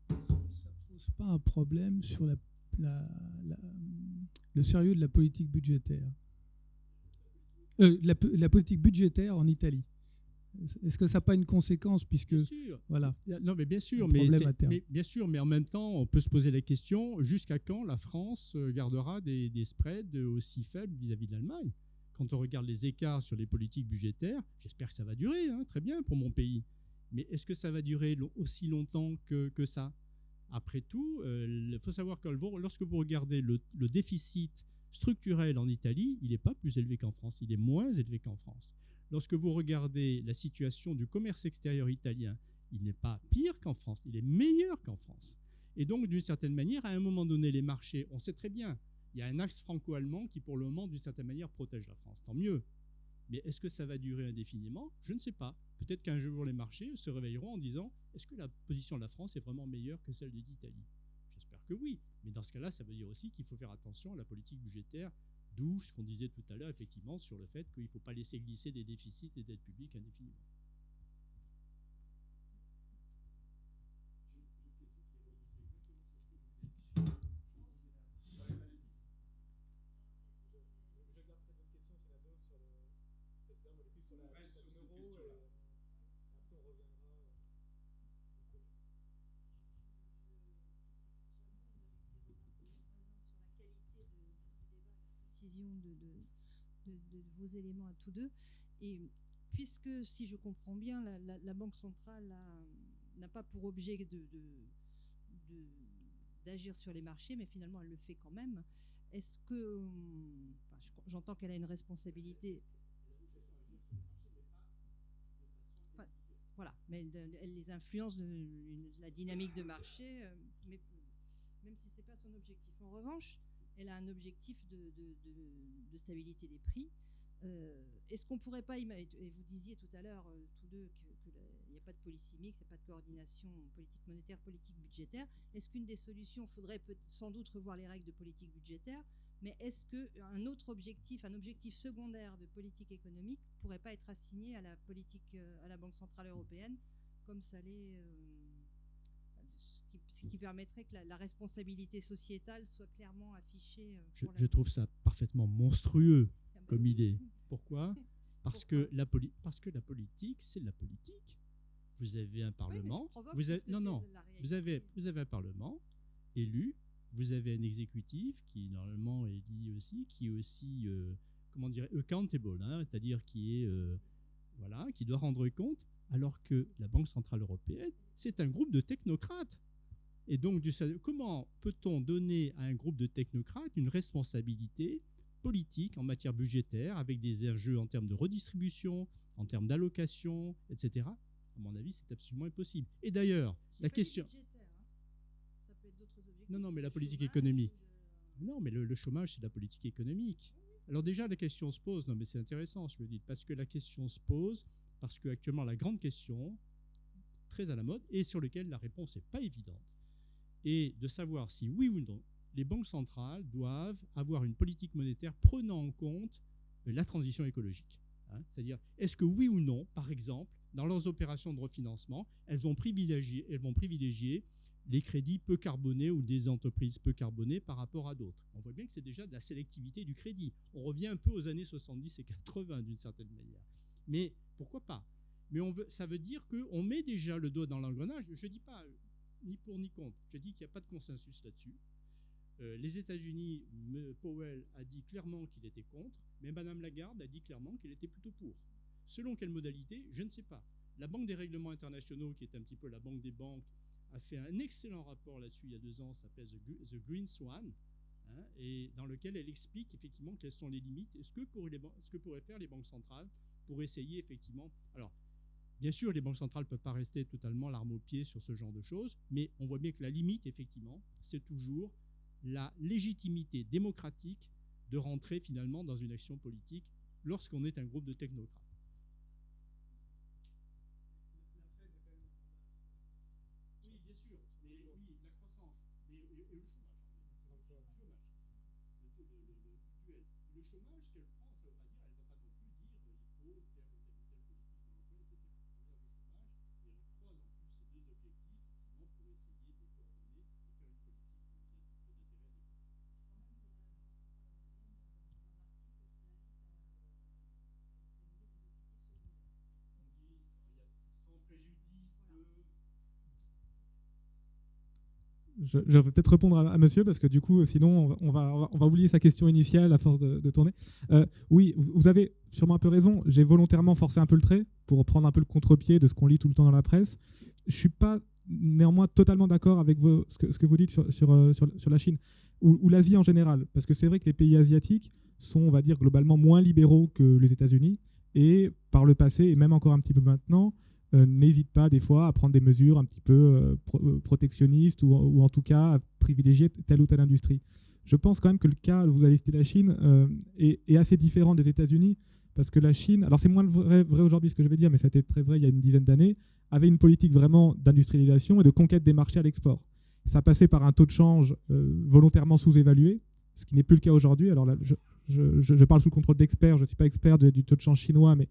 Ça ne pose pas un problème sur le sérieux de la politique budgétaire. La politique budgétaire en Italie. Est-ce que ça n'a pas une conséquence puisque bien sûr. Voilà. Non, mais bien sûr, bien sûr, mais en même temps, on peut se poser la question jusqu'à quand la France gardera des spreads aussi faibles vis-à-vis de l'Allemagne. Quand on regarde les écarts sur les politiques budgétaires, j'espère que ça va durer, très bien pour mon pays. Mais est-ce que ça va durer aussi longtemps que ça ? Après tout, il faut savoir que lorsque vous regardez le déficit structurel en Italie, il n'est pas plus élevé qu'en France, il est moins élevé qu'en France. Lorsque vous regardez la situation du commerce extérieur italien, il n'est pas pire qu'en France, il est meilleur qu'en France. Et donc, d'une certaine manière, à un moment donné, les marchés, on sait très bien, il y a un axe franco-allemand qui, pour le moment, d'une certaine manière, protège la France. Tant mieux. Mais est-ce que ça va durer indéfiniment? Je ne sais pas. Peut-être qu'un jour, les marchés se réveilleront en disant « Est-ce que la position de la France est vraiment meilleure que celle de l'Italie ?» J'espère que oui. Mais dans ce cas-là, ça veut dire aussi qu'il faut faire attention à la politique budgétaire, d'où ce qu'on disait tout à l'heure, effectivement, sur le fait qu'il ne faut pas laisser glisser des déficits et dettes publiques indéfiniment. De vos éléments à tous deux. Et puisque, si je comprends bien, la Banque centrale n'a pas pour objet d'agir sur les marchés, mais finalement elle le fait quand même, est-ce que... j'entends qu'elle a une responsabilité... Enfin, voilà, mais elle les influence de la dynamique de marché, mais même si ce n'est pas son objectif. En revanche, elle a un objectif de stabilité des prix. Est-ce qu'on ne pourrait pas, et vous disiez tout à l'heure, tous deux, qu'il n'y a pas de policy mix, il n'y a pas de coordination politique monétaire, politique budgétaire. Est-ce qu'une des solutions, faudrait sans doute revoir les règles de politique budgétaire, mais est-ce qu'un autre objectif, un objectif secondaire de politique économique, ne pourrait pas être assigné à la politique, à la Banque centrale européenne, comme ça l'est... ce qui permettrait que la responsabilité sociétale soit clairement affichée. Je trouve ça parfaitement monstrueux comme idée. Pourquoi ? Parce que la politique, c'est la politique. Vous avez un Parlement. Vous avez un Parlement élu. Vous avez un exécutif qui normalement est dit aussi, qui est aussi accountable, c'est-à-dire qui doit rendre compte. Alors que la Banque centrale européenne, c'est un groupe de technocrates. Et donc, comment peut-on donner à un groupe de technocrates une responsabilité politique en matière budgétaire, avec des enjeux en termes de redistribution, en termes d'allocation, etc. À mon avis, c'est absolument impossible. Et d'ailleurs, la question... Ça peut être d'autres objectifs. Non, mais la politique économique. Non, mais le chômage, c'est de la politique économique. Alors déjà, la question se pose, non mais c'est intéressant ce que vous dites, parce que la question se pose, parce qu'actuellement, la grande question, très à la mode, et sur laquelle la réponse n'est pas évidente, est de savoir si oui ou non, les banques centrales doivent avoir une politique monétaire prenant en compte la transition écologique. C'est-à-dire, est-ce que oui ou non, par exemple, dans leurs opérations de refinancement, elles vont privilégier les crédits peu carbonés ou des entreprises peu carbonées par rapport à d'autres. On voit bien que c'est déjà de la sélectivité du crédit. On revient un peu aux années 70 et 80 d'une certaine manière. Mais pourquoi pas ? Mais ça veut dire qu'on met déjà le doigt dans l'engrenage. Je ne dis pas ni pour ni contre. Je dis qu'il n'y a pas de consensus là-dessus. Les États-Unis, Powell a dit clairement qu'il était contre, mais Mme Lagarde a dit clairement qu'elle était plutôt pour. Selon quelle modalité, je ne sais pas. La Banque des règlements internationaux, qui est un petit peu la banque des banques, a fait un excellent rapport là-dessus il y a 2 ans, ça s'appelle The Green Swan, et dans lequel elle explique effectivement quelles sont les limites et ce que pourraient faire les banques centrales pour essayer effectivement... Alors, bien sûr, les banques centrales ne peuvent pas rester totalement l'arme au pied sur ce genre de choses, mais on voit bien que la limite, effectivement, c'est toujours la légitimité démocratique de rentrer finalement dans une action politique lorsqu'on est un groupe de technocrates. Oui, bien sûr, mais oui, la croissance et le chômage. Le chômage qu'elle prend, ça ne veut pas dire, elle ne va pas non plus dire il faut telle ou telle politique de l'emploi, etc. On regarde le chômage et on croise en plus ces 2 objectifs effectivement pour essayer de coordonner et faire une politique d'intérêt adéquat. Sans préjudice de... Je vais peut-être répondre à monsieur, parce que du coup, sinon, on va oublier sa question initiale à force de tourner. Oui, vous avez sûrement un peu raison. J'ai volontairement forcé un peu le trait pour prendre un peu le contre-pied de ce qu'on lit tout le temps dans la presse. Je ne suis pas néanmoins totalement d'accord avec ce que vous dites sur la Chine ou l'Asie en général. Parce que c'est vrai que les pays asiatiques sont, on va dire, globalement moins libéraux que les États-Unis. Et par le passé, et même encore un petit peu maintenant, n'hésitent pas des fois à prendre des mesures un petit peu protectionnistes ou en tout cas à privilégier telle ou telle industrie. Je pense quand même que le cas, vous avez cité la Chine, est assez différent des États-Unis parce que la Chine, alors c'est moins vrai aujourd'hui ce que je vais dire, mais ça a été très vrai il y a une dizaine d'années, avait une politique vraiment d'industrialisation et de conquête des marchés à l'export. Ça passait par un taux de change volontairement sous-évalué, ce qui n'est plus le cas aujourd'hui. Alors là, je parle sous le contrôle d'experts, je ne suis pas expert du taux de change chinois, mais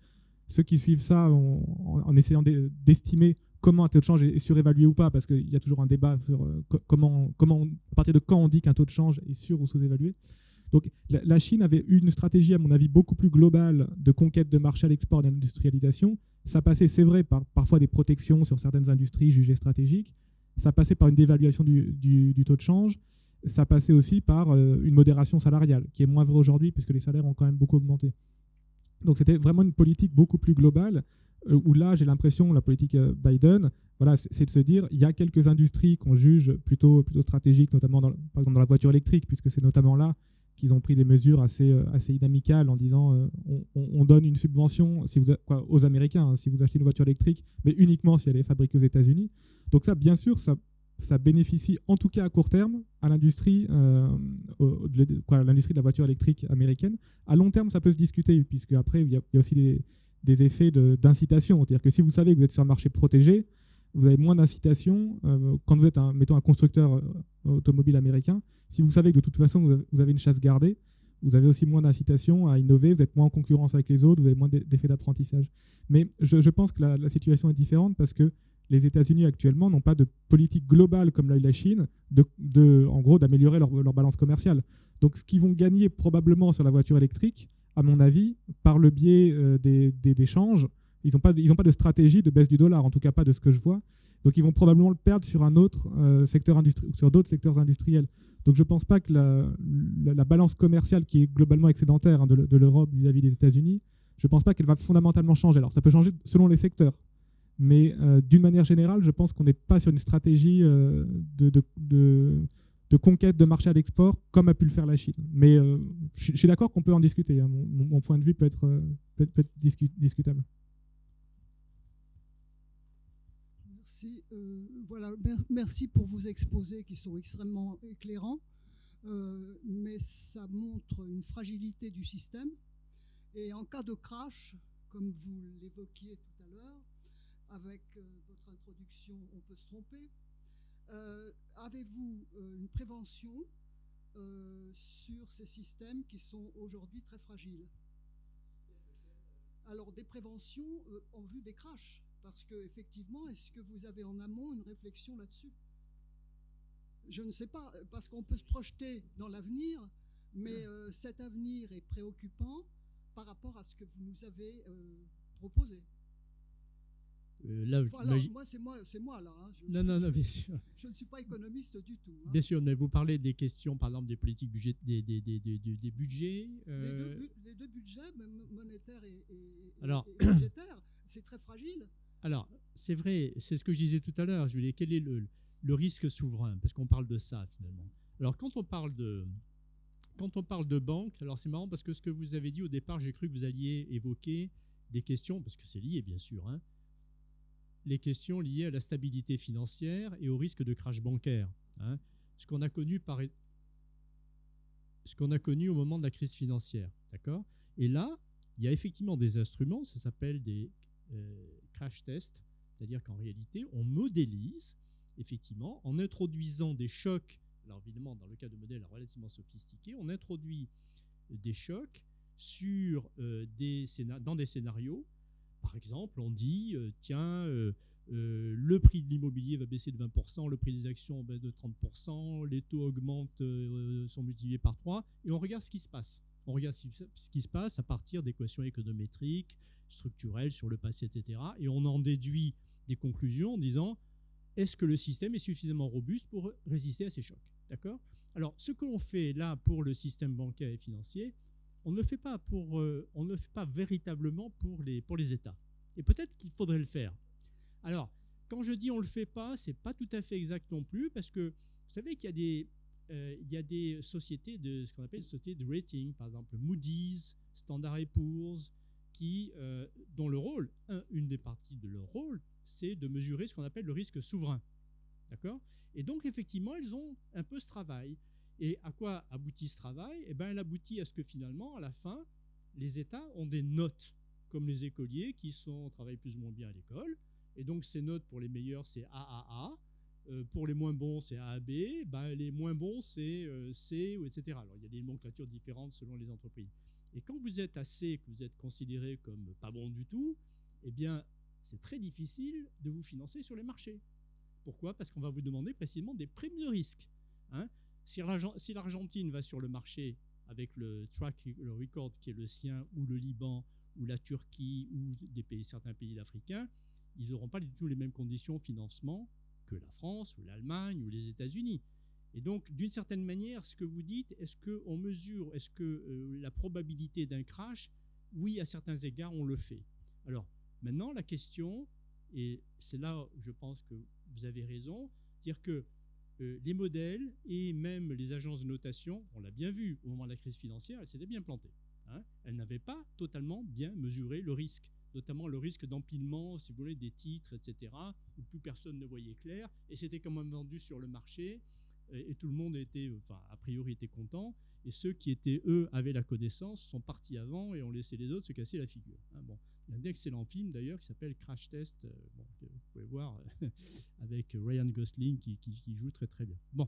ceux qui suivent ça en essayant d'estimer comment un taux de change est surévalué ou pas, parce qu'il y a toujours un débat sur à partir de quand on dit qu'un taux de change est sur ou sous-évalué. Donc la Chine avait eu une stratégie, à mon avis, beaucoup plus globale de conquête de marché à l'export et d'industrialisation. Ça passait, c'est vrai, par parfois des protections sur certaines industries jugées stratégiques. Ça passait par une dévaluation du taux de change. Ça passait aussi par une modération salariale, qui est moins vraie aujourd'hui, puisque les salaires ont quand même beaucoup augmenté. Donc c'était vraiment une politique beaucoup plus globale, où là, j'ai l'impression, la politique Biden, voilà, c'est de se dire, il y a quelques industries qu'on juge plutôt stratégiques, notamment par exemple dans la voiture électrique, puisque c'est notamment là qu'ils ont pris des mesures assez inamicales en disant on donne une subvention aux Américains, hein, si vous achetez une voiture électrique, mais uniquement si elle est fabriquée aux États-Unis. Donc ça, bien sûr, ça bénéficie en tout cas à court terme à l'industrie de la voiture électrique américaine. À long terme, ça peut se discuter, puisque après, il y a aussi des effets d'incitation. C'est-à-dire que si vous savez que vous êtes sur un marché protégé, vous avez moins d'incitation. Quand vous êtes, mettons, un constructeur automobile américain, si vous savez que de toute façon, vous avez une chasse gardée, vous avez aussi moins d'incitation à innover, vous êtes moins en concurrence avec les autres, vous avez moins d'effets d'apprentissage. Mais je pense que la situation est différente parce que les États-Unis actuellement n'ont pas de politique globale comme l'a eu la Chine, en gros d'améliorer leur balance commerciale. Donc ce qu'ils vont gagner probablement sur la voiture électrique, à mon avis, par le biais d'échanges, ils n'ont pas de stratégie de baisse du dollar, en tout cas pas de ce que je vois. Donc ils vont probablement le perdre sur un autre secteur industriel, sur d'autres secteurs industriels. Donc je ne pense pas que la balance commerciale qui est globalement excédentaire, hein, de l'Europe vis-à-vis des États-Unis, je ne pense pas qu'elle va fondamentalement changer. Alors ça peut changer selon les secteurs. Mais d'une manière générale, je pense qu'on n'est pas sur une stratégie de conquête de marché à l'export comme a pu le faire la Chine. Mais je suis d'accord qu'on peut en discuter. Hein. Mon point de vue peut être discutable. Merci. Merci pour vos exposés qui sont extrêmement éclairants. Mais ça montre une fragilité du système. Et en cas de crash, comme vous l'évoquiez tout à l'heure, avec votre introduction, on peut se tromper. Avez-vous une prévention sur ces systèmes qui sont aujourd'hui très fragiles? Alors, des préventions en vue des crashs, parce qu'effectivement, est-ce que vous avez en amont une réflexion là-dessus? Je ne sais pas, parce qu'on peut se projeter dans l'avenir, mais cet avenir est préoccupant par rapport à ce que vous nous avez proposé. C'est moi là. Hein. Non, bien sûr. Je ne suis pas économiste du tout. Hein. Bien sûr, mais vous parlez des questions, par exemple, des politiques des budgets. Les deux budgets, monétaires et budgétaires, c'est très fragile. Alors, c'est vrai, c'est ce que je disais tout à l'heure. Je veux dire, quel est le risque souverain? Parce qu'on parle de ça, finalement. Alors, quand on parle de banque, alors c'est marrant parce que ce que vous avez dit au départ, j'ai cru que vous alliez évoquer des questions, parce que c'est lié, bien sûr, hein, les questions liées à la stabilité financière et au risque de crash bancaire. Hein, ce qu'on a connu au moment de la crise financière. D'accord ? Et là, il y a effectivement des instruments, ça s'appelle des crash tests, c'est-à-dire qu'en réalité, on modélise, effectivement, en introduisant des chocs. Alors évidemment, dans le cas de modèles relativement sophistiqués, on introduit des chocs dans des scénarios. Par exemple, on dit, le prix de l'immobilier va baisser de 20%, le prix des actions baisse de 30%, les taux augmentent, sont multipliés par 3, et on regarde ce qui se passe. On regarde ce qui se passe à partir d'équations économétriques, structurelles sur le passé, etc. Et on en déduit des conclusions en disant, est-ce que le système est suffisamment robuste pour résister à ces chocs? D'accord ? Alors, ce que l'on fait là pour le système bancaire et financier, on ne le fait pas véritablement pour les États. Et peut-être qu'il faudrait le faire. Alors, quand je dis on ne le fait pas, ce n'est pas tout à fait exact non plus, parce que vous savez qu'il y a des sociétés de ce qu'on appelle des sociétés de rating, par exemple Moody's, Standard & Poor's, dont le rôle, une des parties de leur rôle, c'est de mesurer ce qu'on appelle le risque souverain. D'accord ? Et donc, effectivement, elles ont un peu ce travail. Et à quoi aboutit ce travail ? Eh bien, elle aboutit à ce que finalement, à la fin, les États ont des notes, comme les écoliers qui travaillent plus ou moins bien à l'école. Et donc, ces notes, pour les meilleurs, c'est AAA. Pour les moins bons, c'est AAB. Les moins bons, c'est C, etc. Alors, il y a des nomenclatures différentes selon les entreprises. Et quand vous êtes à C, que vous êtes considéré comme pas bon du tout, eh bien, c'est très difficile de vous financer sur les marchés. Pourquoi ? Parce qu'on va vous demander précisément des primes de risque. Hein ? Si l'Argentine va sur le marché avec le record qui est le sien, ou le Liban, ou la Turquie, ou certains pays africains, ils n'auront pas du tout les mêmes conditions de financement que la France, ou l'Allemagne, ou les États-Unis. Et donc, d'une certaine manière, ce que vous dites, est-ce qu'on mesure, la probabilité d'un crash ? Oui, à certains égards, on le fait. Alors, maintenant, la question, et c'est là, je pense que vous avez raison, c'est-à-dire que les modèles et même les agences de notation, on l'a bien vu au moment de la crise financière, elles s'étaient bien plantées. Hein. Elles n'avaient pas totalement bien mesuré le risque, notamment le risque d'empilement, si vous voulez, des titres, etc., où plus personne ne voyait clair, et c'était quand même vendu sur le marché, et tout le monde a priori était content, et ceux qui étaient, eux, avaient la connaissance, sont partis avant et ont laissé les autres se casser la figure. Hein, bon. Il y a un excellent film d'ailleurs qui s'appelle Crash Test, que vous pouvez voir avec Ryan Gosling qui joue très très bien. Bon,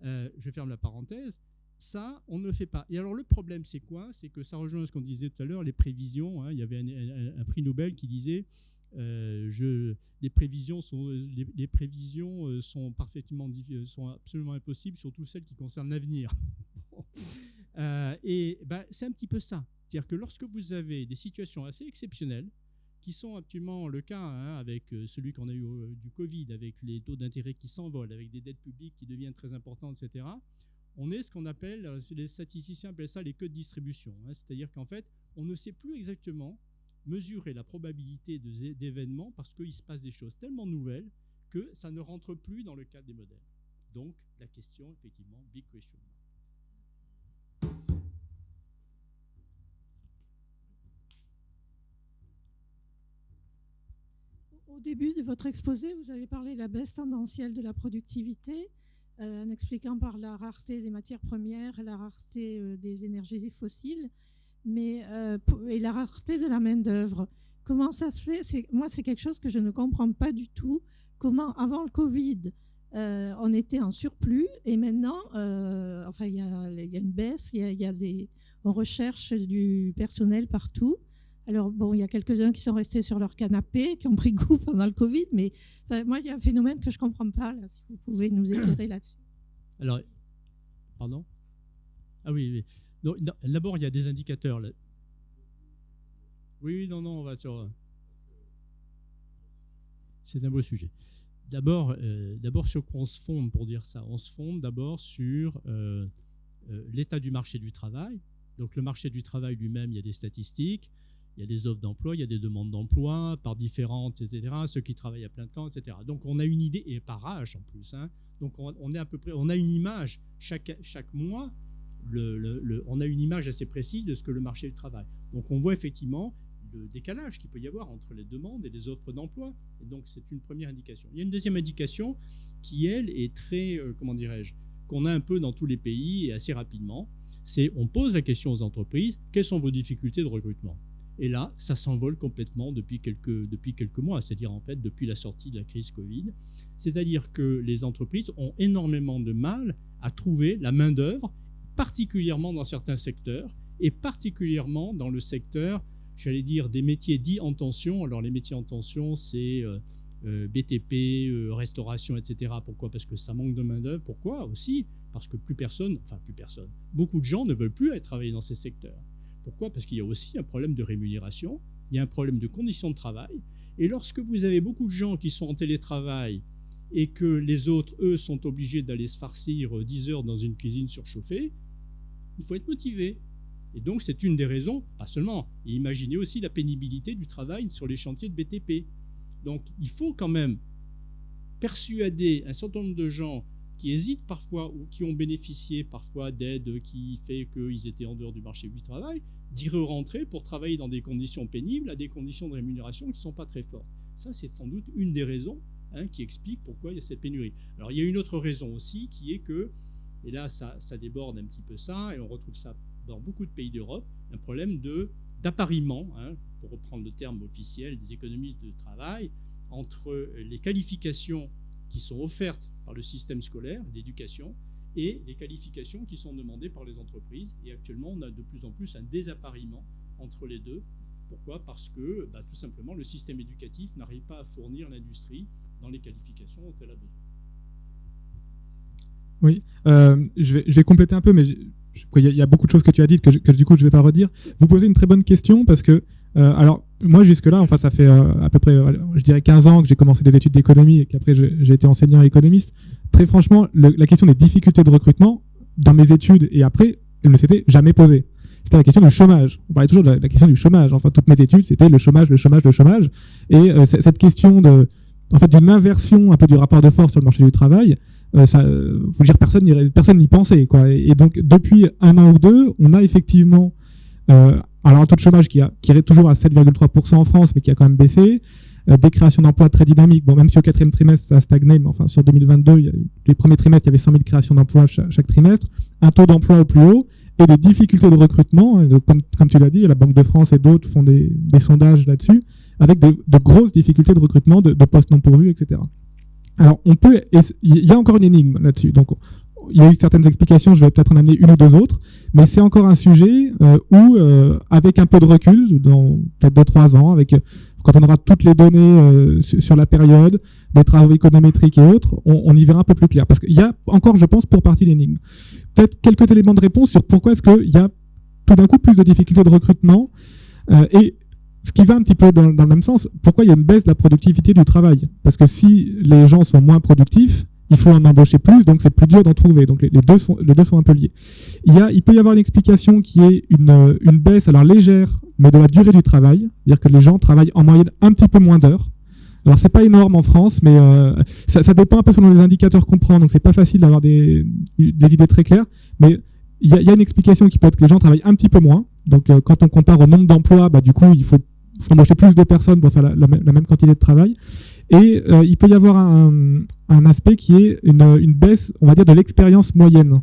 je ferme la parenthèse. Ça, on ne le fait pas. Et alors le problème, c'est quoi ? C'est que ça rejoint ce qu'on disait tout à l'heure, les prévisions. Hein, il y avait un prix Nobel qui disait les prévisions sont sont absolument impossibles, surtout celles qui concernent l'avenir. C'est un petit peu ça. C'est-à-dire que lorsque vous avez des situations assez exceptionnelles, qui sont actuellement le cas avec celui qu'on a eu du Covid, avec les taux d'intérêt qui s'envolent, avec des dettes publiques qui deviennent très importantes, etc., on est ce qu'on appelle, les statisticiens appellent ça les queues de distribution. Hein, c'est-à-dire qu'en fait, on ne sait plus exactement mesurer la probabilité d'événements parce qu'il se passe des choses tellement nouvelles que ça ne rentre plus dans le cadre des modèles. Donc, la question, effectivement, big question. Au début de votre exposé, vous avez parlé de la baisse tendancielle de la productivité, en expliquant par la rareté des matières premières, la rareté des énergies fossiles, et la rareté de la main-d'œuvre. Comment ça se fait ? Moi, c'est quelque chose que je ne comprends pas du tout. Comment, avant le Covid, on était en surplus, et maintenant, il y a une baisse, on recherche du personnel partout. Alors, bon, il y a quelques-uns qui sont restés sur leur canapé, qui ont pris goût pendant le Covid, mais moi, il y a un phénomène que je ne comprends pas, là, si vous pouvez nous éclairer là-dessus. Alors, pardon ? Ah oui. Donc, d'abord, il y a des indicateurs. Là. Oui, non, on va sur... C'est un beau sujet. D'abord, sur quoi on se fonde pour dire ça ? On se fonde d'abord sur l'état du marché du travail. Donc, le marché du travail lui-même, il y a des statistiques. Il y a des offres d'emploi, il y a des demandes d'emploi par différentes, etc., ceux qui travaillent à plein temps, etc. Donc, on a une idée, et par âge en plus. Hein. Donc, on est à peu près, on a une image chaque mois, on a une image assez précise de ce que le marché du travail. Donc, on voit effectivement le décalage qu'il peut y avoir entre les demandes et les offres d'emploi. Et donc, c'est une première indication. Il y a une deuxième indication qui, elle, est très, qu'on a un peu dans tous les pays et assez rapidement. C'est, on pose la question aux entreprises, quelles sont vos difficultés de recrutement ? Et là, ça s'envole complètement depuis quelques mois, c'est-à-dire en fait depuis la sortie de la crise Covid. C'est-à-dire que les entreprises ont énormément de mal à trouver la main-d'œuvre, particulièrement dans certains secteurs, et particulièrement dans le secteur, j'allais dire, des métiers dits en tension. Alors les métiers en tension, c'est BTP, restauration, etc. Pourquoi ? Parce que ça manque de main-d'œuvre. Pourquoi aussi ? Parce que beaucoup de gens ne veulent plus aller travailler dans ces secteurs. Pourquoi ? Parce qu'il y a aussi un problème de rémunération, il y a un problème de conditions de travail. Et lorsque vous avez beaucoup de gens qui sont en télétravail et que les autres, eux, sont obligés d'aller se farcir 10 heures dans une cuisine surchauffée, il faut être motivé. Et donc, c'est une des raisons, pas seulement. Et imaginez aussi la pénibilité du travail sur les chantiers de BTP. Donc, il faut quand même persuader un certain nombre de gens qui hésitent parfois ou qui ont bénéficié parfois d'aides qui fait qu'ils étaient en dehors du marché du travail, d'y rentrer pour travailler dans des conditions pénibles, à des conditions de rémunération qui ne sont pas très fortes. Ça, c'est sans doute une des raisons qui explique pourquoi il y a cette pénurie. Alors, il y a une autre raison aussi qui est que, et là, ça déborde un petit peu ça, et on retrouve ça dans beaucoup de pays d'Europe, un problème d'appariement, pour reprendre le terme officiel des économistes de travail, entre les qualifications qui sont offertes par le système scolaire d'éducation et les qualifications qui sont demandées par les entreprises. Et actuellement, on a de plus en plus un désappariement entre les deux. Pourquoi ? Parce que, tout simplement, le système éducatif n'arrive pas à fournir l'industrie dans les qualifications dont elle a besoin. Oui, je vais compléter un peu, mais il y a beaucoup de choses que tu as dites que du coup je ne vais pas redire. Vous posez une très bonne question parce que, alors moi jusque-là, enfin ça fait à peu près, je dirais 15 ans que j'ai commencé des études d'économie et qu'après j'ai été enseignant économiste. Très franchement, la question des difficultés de recrutement dans mes études et après, elle ne s'était jamais posée. C'était la question du chômage. On parlait toujours de la question du chômage. Enfin, toutes mes études, c'était le chômage. Et cette question d'une inversion un peu du rapport de force sur le marché du travail, faut dire personne n'y pensait, quoi. Et donc depuis un an ou deux, on a effectivement alors un taux de chômage qui est toujours à 7,3% en France, mais qui a quand même baissé. Des créations d'emplois très dynamiques. Bon, même si au 4e trimestre ça a stagné, mais enfin sur 2022, les premiers trimestres, il y avait 100 000 créations d'emplois chaque trimestre, un taux d'emploi au plus haut et des difficultés de recrutement. Donc, comme tu l'as dit, la Banque de France et d'autres font des sondages là-dessus, avec de grosses difficultés de recrutement, de postes non pourvus, etc. Alors, il y a encore une énigme là-dessus. Donc, il y a eu certaines explications, je vais peut-être en amener une ou deux autres, mais c'est encore un sujet où, avec un peu de recul, dans peut-être 2-3 ans, quand on aura toutes les données sur la période, des travaux économétriques et autres, on y verra un peu plus clair. Parce qu'il y a encore, je pense, pour partie l'énigme. Peut-être quelques éléments de réponse sur pourquoi est-ce qu'il y a tout d'un coup plus de difficultés de recrutement et ce qui va un petit peu dans le même sens, pourquoi il y a une baisse de la productivité du travail. Parce que si les gens sont moins productifs, il faut en embaucher plus, donc c'est plus dur d'en trouver. Donc les deux sont un peu liés. Il peut y avoir une explication qui est une baisse, alors légère, mais de la durée du travail. C'est-à-dire que les gens travaillent en moyenne un petit peu moins d'heures. Alors c'est pas énorme en France, mais ça dépend un peu selon les indicateurs qu'on prend, donc c'est pas facile d'avoir des idées très claires. Mais il y a une explication qui peut être que les gens travaillent un petit peu moins. Donc quand on compare au nombre d'emplois, du coup il faut embaucher plus de personnes pour faire la même quantité de travail. Et il peut y avoir un aspect qui est une baisse, on va dire, de l'expérience moyenne.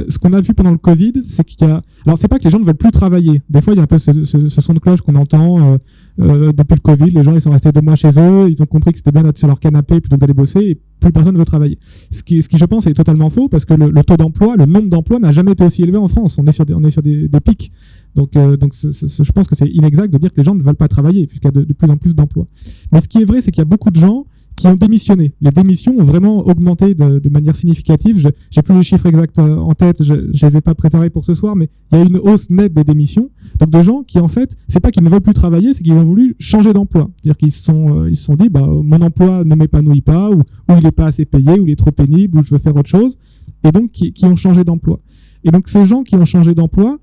Ce qu'on a vu pendant le Covid, c'est qu'il y a... Alors, c'est pas que les gens ne veulent plus travailler. Des fois, il y a un peu ce son de cloche qu'on entend depuis le Covid. Les gens, ils sont restés 2 mois chez eux. Ils ont compris que c'était bien d'être sur leur canapé plutôt que d'aller bosser. Et plus personne ne veut travailler. Ce qui, je pense, est totalement faux parce que le taux d'emploi, le nombre d'emplois n'a jamais été aussi élevé en France. On est sur des pics. Donc je pense que c'est inexact de dire que les gens ne veulent pas travailler puisqu'il y a de plus en plus d'emplois. Mais ce qui est vrai, c'est qu'il y a beaucoup de gens qui ont démissionné. Les démissions ont vraiment augmenté de manière significative. J'ai plus les chiffres exacts en tête, je les ai pas préparés pour ce soir, mais il y a une hausse nette des démissions. Donc de gens qui, en fait, c'est pas qu'ils ne veulent plus travailler, c'est qu'ils ont voulu changer d'emploi. C'est-à-dire qu'ils se sont dit, mon emploi ne m'épanouit pas, ou il est pas assez payé, ou il est trop pénible, ou je veux faire autre chose. Et donc, qui ont changé d'emploi. Et donc, ces gens qui ont changé d'emploi,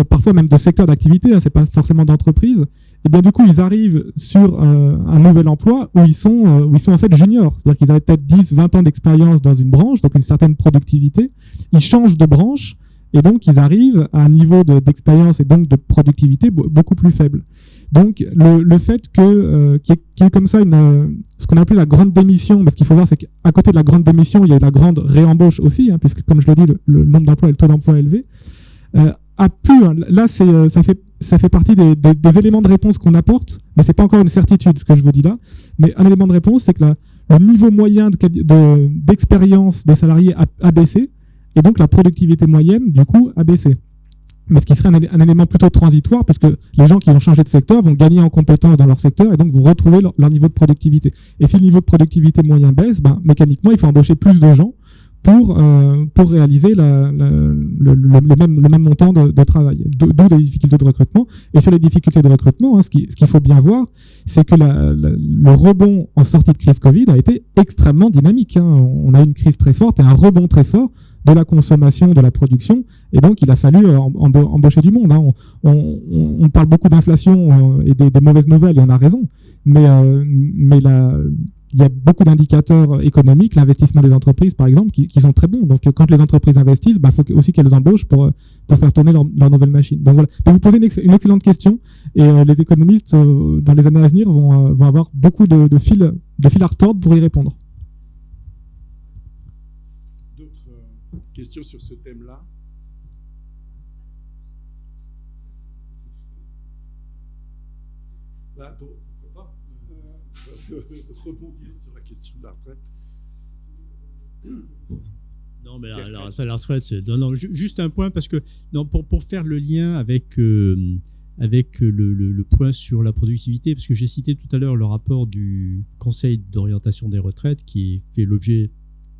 parfois même de secteur d'activité, c'est pas forcément d'entreprise, et bien du coup ils arrivent sur un nouvel emploi où ils sont en fait juniors, c'est-à-dire qu'ils avaient peut-être 10-20 ans d'expérience dans une branche, donc une certaine productivité, ils changent de branche et donc ils arrivent à un niveau d'expérience et donc de productivité beaucoup plus faible. Donc le fait qu'il y ait comme ça ce qu'on appelle la grande démission, mais ce qu'il faut voir c'est qu'à côté de la grande démission il y a eu la grande réembauche aussi, puisque comme je le dis le nombre d'emplois et le taux d'emploi élevé, là ça fait partie des éléments de réponse qu'on apporte, mais c'est pas encore une certitude ce que je vous dis là, mais un élément de réponse c'est que le niveau moyen d'expérience des salariés a baissé et donc la productivité moyenne du coup a baissé. Mais ce qui serait un élément plutôt transitoire parce que les gens qui ont changé de secteur vont gagner en compétences dans leur secteur et donc vont retrouver leur niveau de productivité. Et si le niveau de productivité moyen baisse, mécaniquement il faut embaucher plus de gens pour réaliser le même montant de travail. D'où les difficultés de recrutement. Et sur les difficultés de recrutement, ce qu'il faut bien voir, c'est que le rebond en sortie de crise Covid a été extrêmement dynamique. On a eu une crise très forte et un rebond très fort de la consommation, de la production, et donc il a fallu embaucher du monde. On parle beaucoup d'inflation et des mauvaises nouvelles, et on a raison, mais il y a beaucoup d'indicateurs économiques, l'investissement des entreprises par exemple, qui sont très bons. Donc quand les entreprises investissent, il faut aussi qu'elles embauchent pour faire tourner leur nouvelle machine. Donc voilà. Donc, vous posez une excellente question et les économistes dans les années à venir vont avoir beaucoup de fils à retordre pour y répondre. D'autres questions sur ce thème-là? Pourquoi pas rebondir sur la question de la retraite. Non, mais la retraite, c'est... Non, juste un point, parce que pour faire le lien avec le point sur la productivité, parce que j'ai cité tout à l'heure le rapport du Conseil d'orientation des retraites qui fait l'objet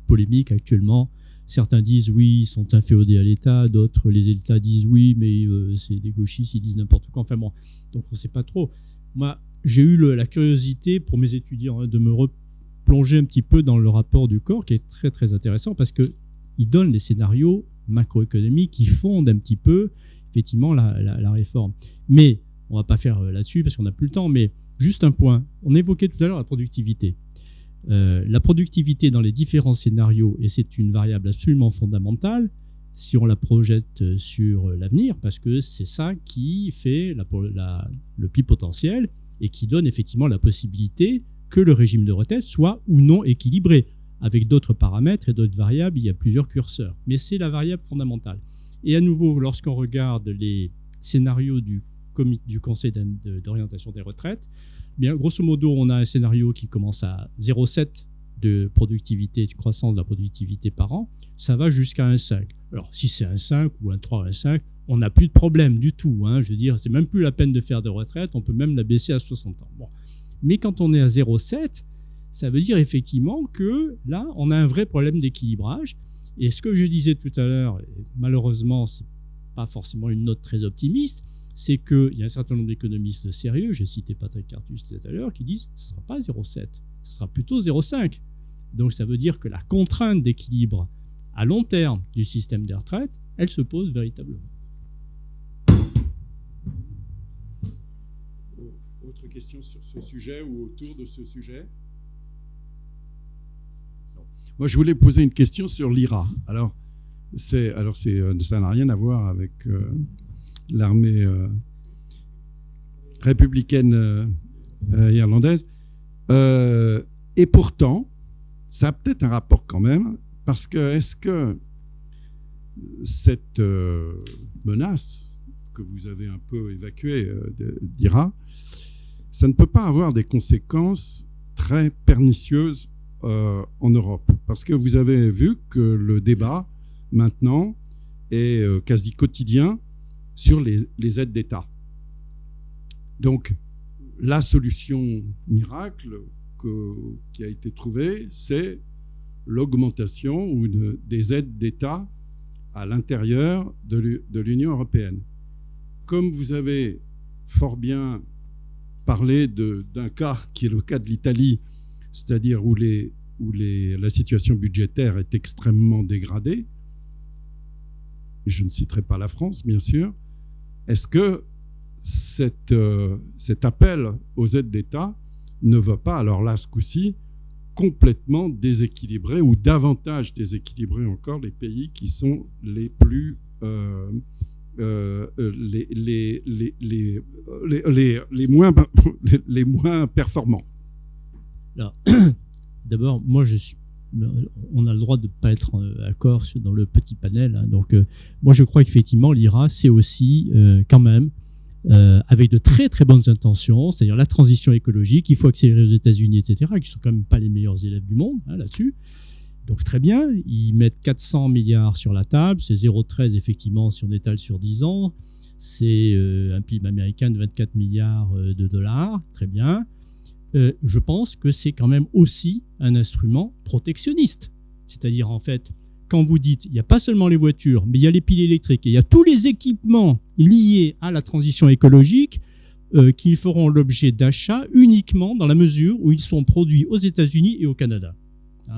polémique actuellement. Certains disent oui, ils sont inféodés à l'État, d'autres, les États disent oui, mais c'est des gauchistes, ils disent n'importe quoi. Enfin bon, donc on ne sait pas trop. Moi, j'ai eu la curiosité pour mes étudiants de me replonger un petit peu dans le rapport du corps, qui est très très intéressant parce qu'il donne des scénarios macroéconomiques qui fondent un petit peu effectivement la réforme. Mais on ne va pas faire là-dessus parce qu'on n'a plus le temps, mais juste un point. On évoquait tout à l'heure la productivité. La productivité dans les différents scénarios, et c'est une variable absolument fondamentale si on la projette sur l'avenir, parce que c'est ça qui fait le pli potentiel et qui donne effectivement la possibilité que le régime de retraite soit ou non équilibré. Avec d'autres paramètres et d'autres variables, il y a plusieurs curseurs. Mais c'est la variable fondamentale. Et à nouveau, lorsqu'on regarde les scénarios du Conseil d'orientation des retraites, bien, grosso modo, on a un scénario qui commence à 0,7 de productivité, de croissance de la productivité par an. Ça va jusqu'à 1,5. Alors, si c'est 1,5 ou 1,3, 1,5, on n'a plus de problème du tout. Je veux dire, c'est même plus la peine de faire des retraites. On peut même la baisser à 60 ans. Bon. Mais quand on est à 0,7, ça veut dire effectivement que là, on a un vrai problème d'équilibrage. Et ce que je disais tout à l'heure, malheureusement, ce n'est pas forcément une note très optimiste, c'est qu'il y a un certain nombre d'économistes sérieux, j'ai cité Patrick Cartus tout à l'heure, qui disent que ce ne sera pas 0,7, ce sera plutôt 0,5. Donc ça veut dire que la contrainte d'équilibre à long terme du système des retraites, elle se pose véritablement. Autre question sur ce sujet ou autour de ce sujet? Non. Moi, je voulais poser une question sur l'IRA. Alors, ça n'a rien à voir avec l'armée républicaine irlandaise. Et pourtant, ça a peut-être un rapport quand même, parce que est-ce que cette menace que vous avez un peu évacuée d'IRA, ça ne peut pas avoir des conséquences très pernicieuses en Europe? Parce que vous avez vu que le débat, maintenant, est quasi quotidien sur les aides d'État. Donc, la solution miracle qui a été trouvée, c'est l'augmentation des aides d'État à l'intérieur de l'Union européenne. Comme vous avez fort bien parlé d'un cas qui est le cas de l'Italie, c'est-à-dire où la situation budgétaire est extrêmement dégradée, je ne citerai pas la France, bien sûr, est-ce que cet appel aux aides d'État ne va pas, alors là, ce coup-ci, complètement déséquilibrer ou davantage déséquilibrer encore les pays qui sont les plus les moins performants? Alors, d'abord, moi, on a le droit de ne pas être d'accord dans le petit panel. Donc, moi, je crois qu'effectivement, l'IRA, c'est aussi quand même avec de très très bonnes intentions, c'est-à-dire la transition écologique, il faut accélérer aux États-Unis, etc., qui sont quand même pas les meilleurs élèves du monde là-dessus. Donc très bien, ils mettent 400 milliards sur la table, c'est 0,13 effectivement si on étale sur 10 ans, c'est un PIB américain de 24 milliards de dollars, très bien. Je pense que c'est quand même aussi un instrument protectionniste, c'est-à-dire en fait, quand vous dites, il n'y a pas seulement les voitures, mais il y a les piles électriques et il y a tous les équipements liés à la transition écologique qui feront l'objet d'achats uniquement dans la mesure où ils sont produits aux États-Unis et au Canada.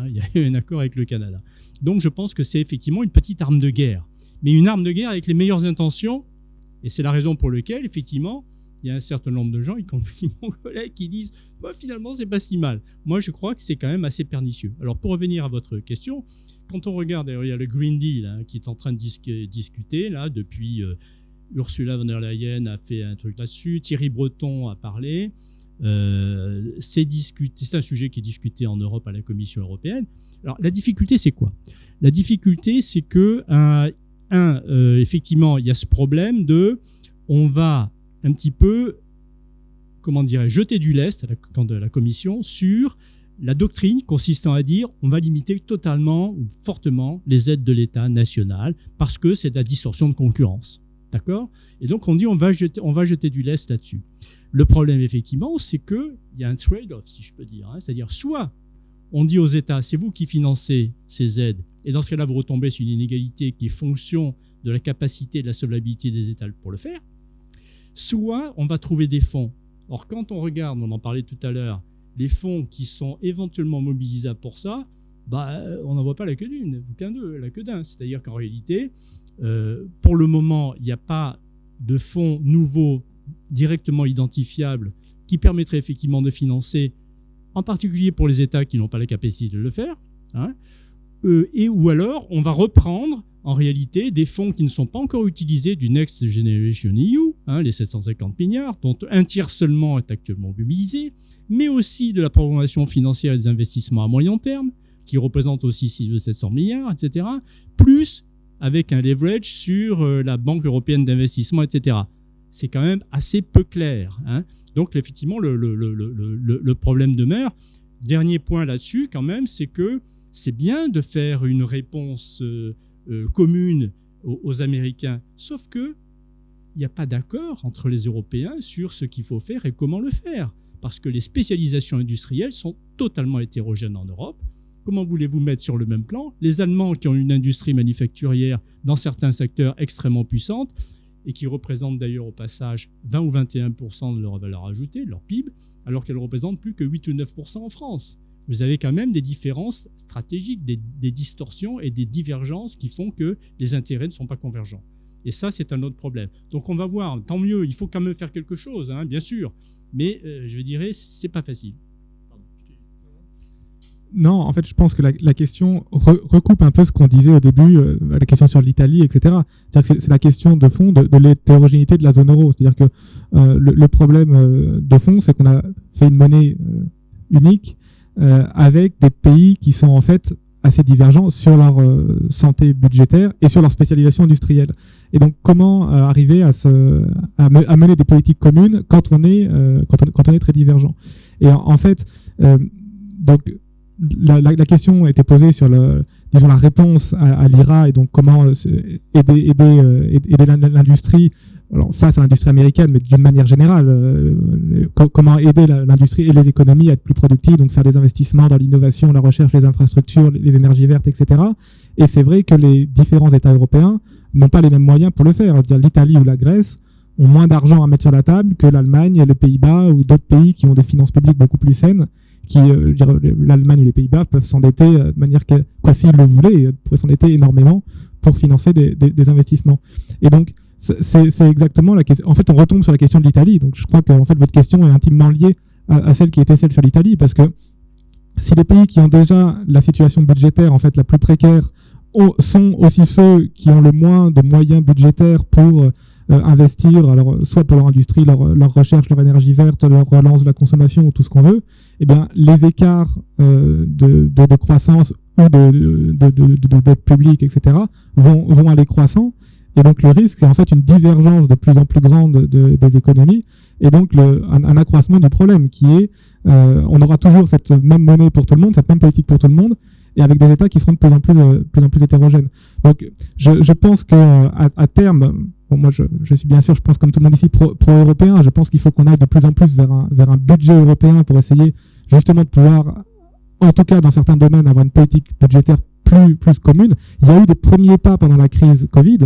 Il y a un accord avec le Canada. Donc je pense que c'est effectivement une petite arme de guerre, mais une arme de guerre avec les meilleures intentions, et c'est la raison pour laquelle, effectivement, il y a un certain nombre de gens, y compris mon collègue, qui disent finalement, c'est pas si mal. Moi, je crois que c'est quand même assez pernicieux. Alors, pour revenir à votre question, quand on regarde, il y a le Green Deal qui est en train de discuter là, depuis Ursula von der Leyen a fait un truc là-dessus, Thierry Breton a parlé. C'est un sujet qui est discuté en Europe à la Commission européenne. Alors, la difficulté, c'est quoi? La difficulté, c'est que, effectivement, il y a ce problème on va un petit peu, jeter du lest à la Commission sur la doctrine consistant à dire on va limiter totalement ou fortement les aides de l'État national parce que c'est de la distorsion de concurrence. D'accord? Et donc, on dit on va jeter du lest là-dessus. Le problème, effectivement, c'est qu'il y a un trade-off, si je peux dire. C'est-à-dire, soit on dit aux États, c'est vous qui financez ces aides, et dans ce cas-là, vous retombez sur une inégalité qui est fonction de la capacité et de la solvabilité des États pour le faire, soit on va trouver des fonds. Or, quand on regarde, on en parlait tout à l'heure, les fonds qui sont éventuellement mobilisables pour ça, on n'en voit pas la queue d'un. C'est-à-dire qu'en réalité, pour le moment, il n'y a pas de fonds nouveaux directement identifiables qui permettraient effectivement de financer, en particulier pour les États qui n'ont pas la capacité de le faire, ou alors on va reprendre en réalité des fonds qui ne sont pas encore utilisés du Next Generation EU, les 750 milliards, dont un tiers seulement est actuellement mobilisé, mais aussi de la programmation financière et des investissements à moyen terme, qui représente aussi 600-700 milliards, etc., plus avec un leverage sur la Banque européenne d'investissement, etc. C'est quand même assez peu clair. Donc, effectivement, le problème demeure. Dernier point là-dessus, quand même, c'est que c'est bien de faire une réponse commune aux Américains, sauf que il n'y a pas d'accord entre les Européens sur ce qu'il faut faire et comment le faire, parce que les spécialisations industrielles sont totalement hétérogènes en Europe. Comment voulez-vous mettre sur le même plan les Allemands qui ont une industrie manufacturière dans certains secteurs extrêmement puissante et qui représentent d'ailleurs au passage 20 ou 21% de leur valeur ajoutée, de leur PIB, alors qu'elles représentent plus que 8 ou 9% en France. Vous avez quand même des différences stratégiques, des distorsions et des divergences qui font que les intérêts ne sont pas convergents. Et ça, c'est un autre problème. Donc on va voir, tant mieux, il faut quand même faire quelque chose, bien sûr, mais je dirais, c'est pas facile. Non, en fait, je pense que la question recoupe un peu ce qu'on disait au début, la question sur l'Italie, etc. C'est-à-dire que c'est la question de fond de l'hétérogénéité de la zone euro. C'est-à-dire que le problème de fond, c'est qu'on a fait une monnaie unique avec des pays qui sont en fait assez divergents sur leur santé budgétaire et sur leur spécialisation industrielle. Et donc, comment arriver à mener des politiques communes quand on est très divergent. Et en fait, donc la question a été posée sur la réponse à l'IRA et donc comment aider l'industrie, alors face à l'industrie américaine, mais d'une manière générale, comment aider l'industrie et les économies à être plus productives, donc faire des investissements dans l'innovation, la recherche, les infrastructures, les énergies vertes, etc. Et c'est vrai que les différents États européens n'ont pas les mêmes moyens pour le faire. L'Italie ou la Grèce ont moins d'argent à mettre sur la table que l'Allemagne, les Pays-Bas ou d'autres pays qui ont des finances publiques beaucoup plus saines. L'Allemagne ou les Pays-Bas peuvent s'endetter de manière s'ils le voulaient, pourraient s'endetter énormément pour financer des investissements. Et donc, c'est exactement la question. En fait, on retombe sur la question de l'Italie. Donc, je crois que en fait, votre question est intimement liée à celle qui était celle sur l'Italie, parce que si les pays qui ont déjà la situation budgétaire en fait la plus précaire sont aussi ceux qui ont le moins de moyens budgétaires pour investir, alors soit pour leur industrie, leur recherche, leur énergie verte, leur relance de la consommation ou tout ce qu'on veut, eh bien les écarts de croissance ou de dette publique, etc., vont aller croissant. Et donc le risque, c'est en fait une divergence de plus en plus grande des économies, et donc un accroissement du problème qui est, on aura toujours cette même monnaie pour tout le monde, cette même politique pour tout le monde, et avec des États qui seront de plus en plus hétérogènes. Donc je pense que à terme, bon, moi je suis bien sûr, je pense comme tout le monde ici pro-européen, je pense qu'il faut qu'on aille de plus en plus vers un budget européen pour essayer justement de pouvoir, en tout cas dans certains domaines, avoir une politique budgétaire plus commune. Il y a eu des premiers pas pendant la crise Covid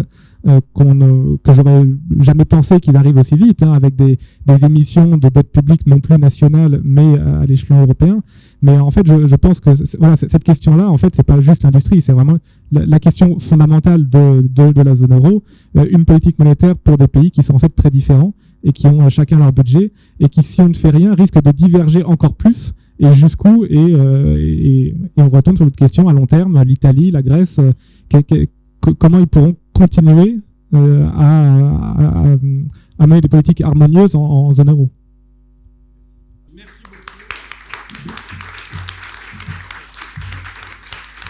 que j'aurais jamais pensé qu'ils arrivent aussi vite, avec des émissions de dette publique non plus nationales mais à l'échelon européen. Mais en fait, je pense que cette question-là, en fait, c'est pas juste l'industrie, c'est vraiment la question fondamentale de la zone euro, une politique monétaire pour des pays qui sont en fait très différents, et qui ont chacun leur budget et qui, si on ne fait rien, risquent de diverger encore plus et jusqu'où et on retourne sur votre question à long terme, l'Italie, la Grèce, comment ils pourront continuer à mener des politiques harmonieuses en zone euro.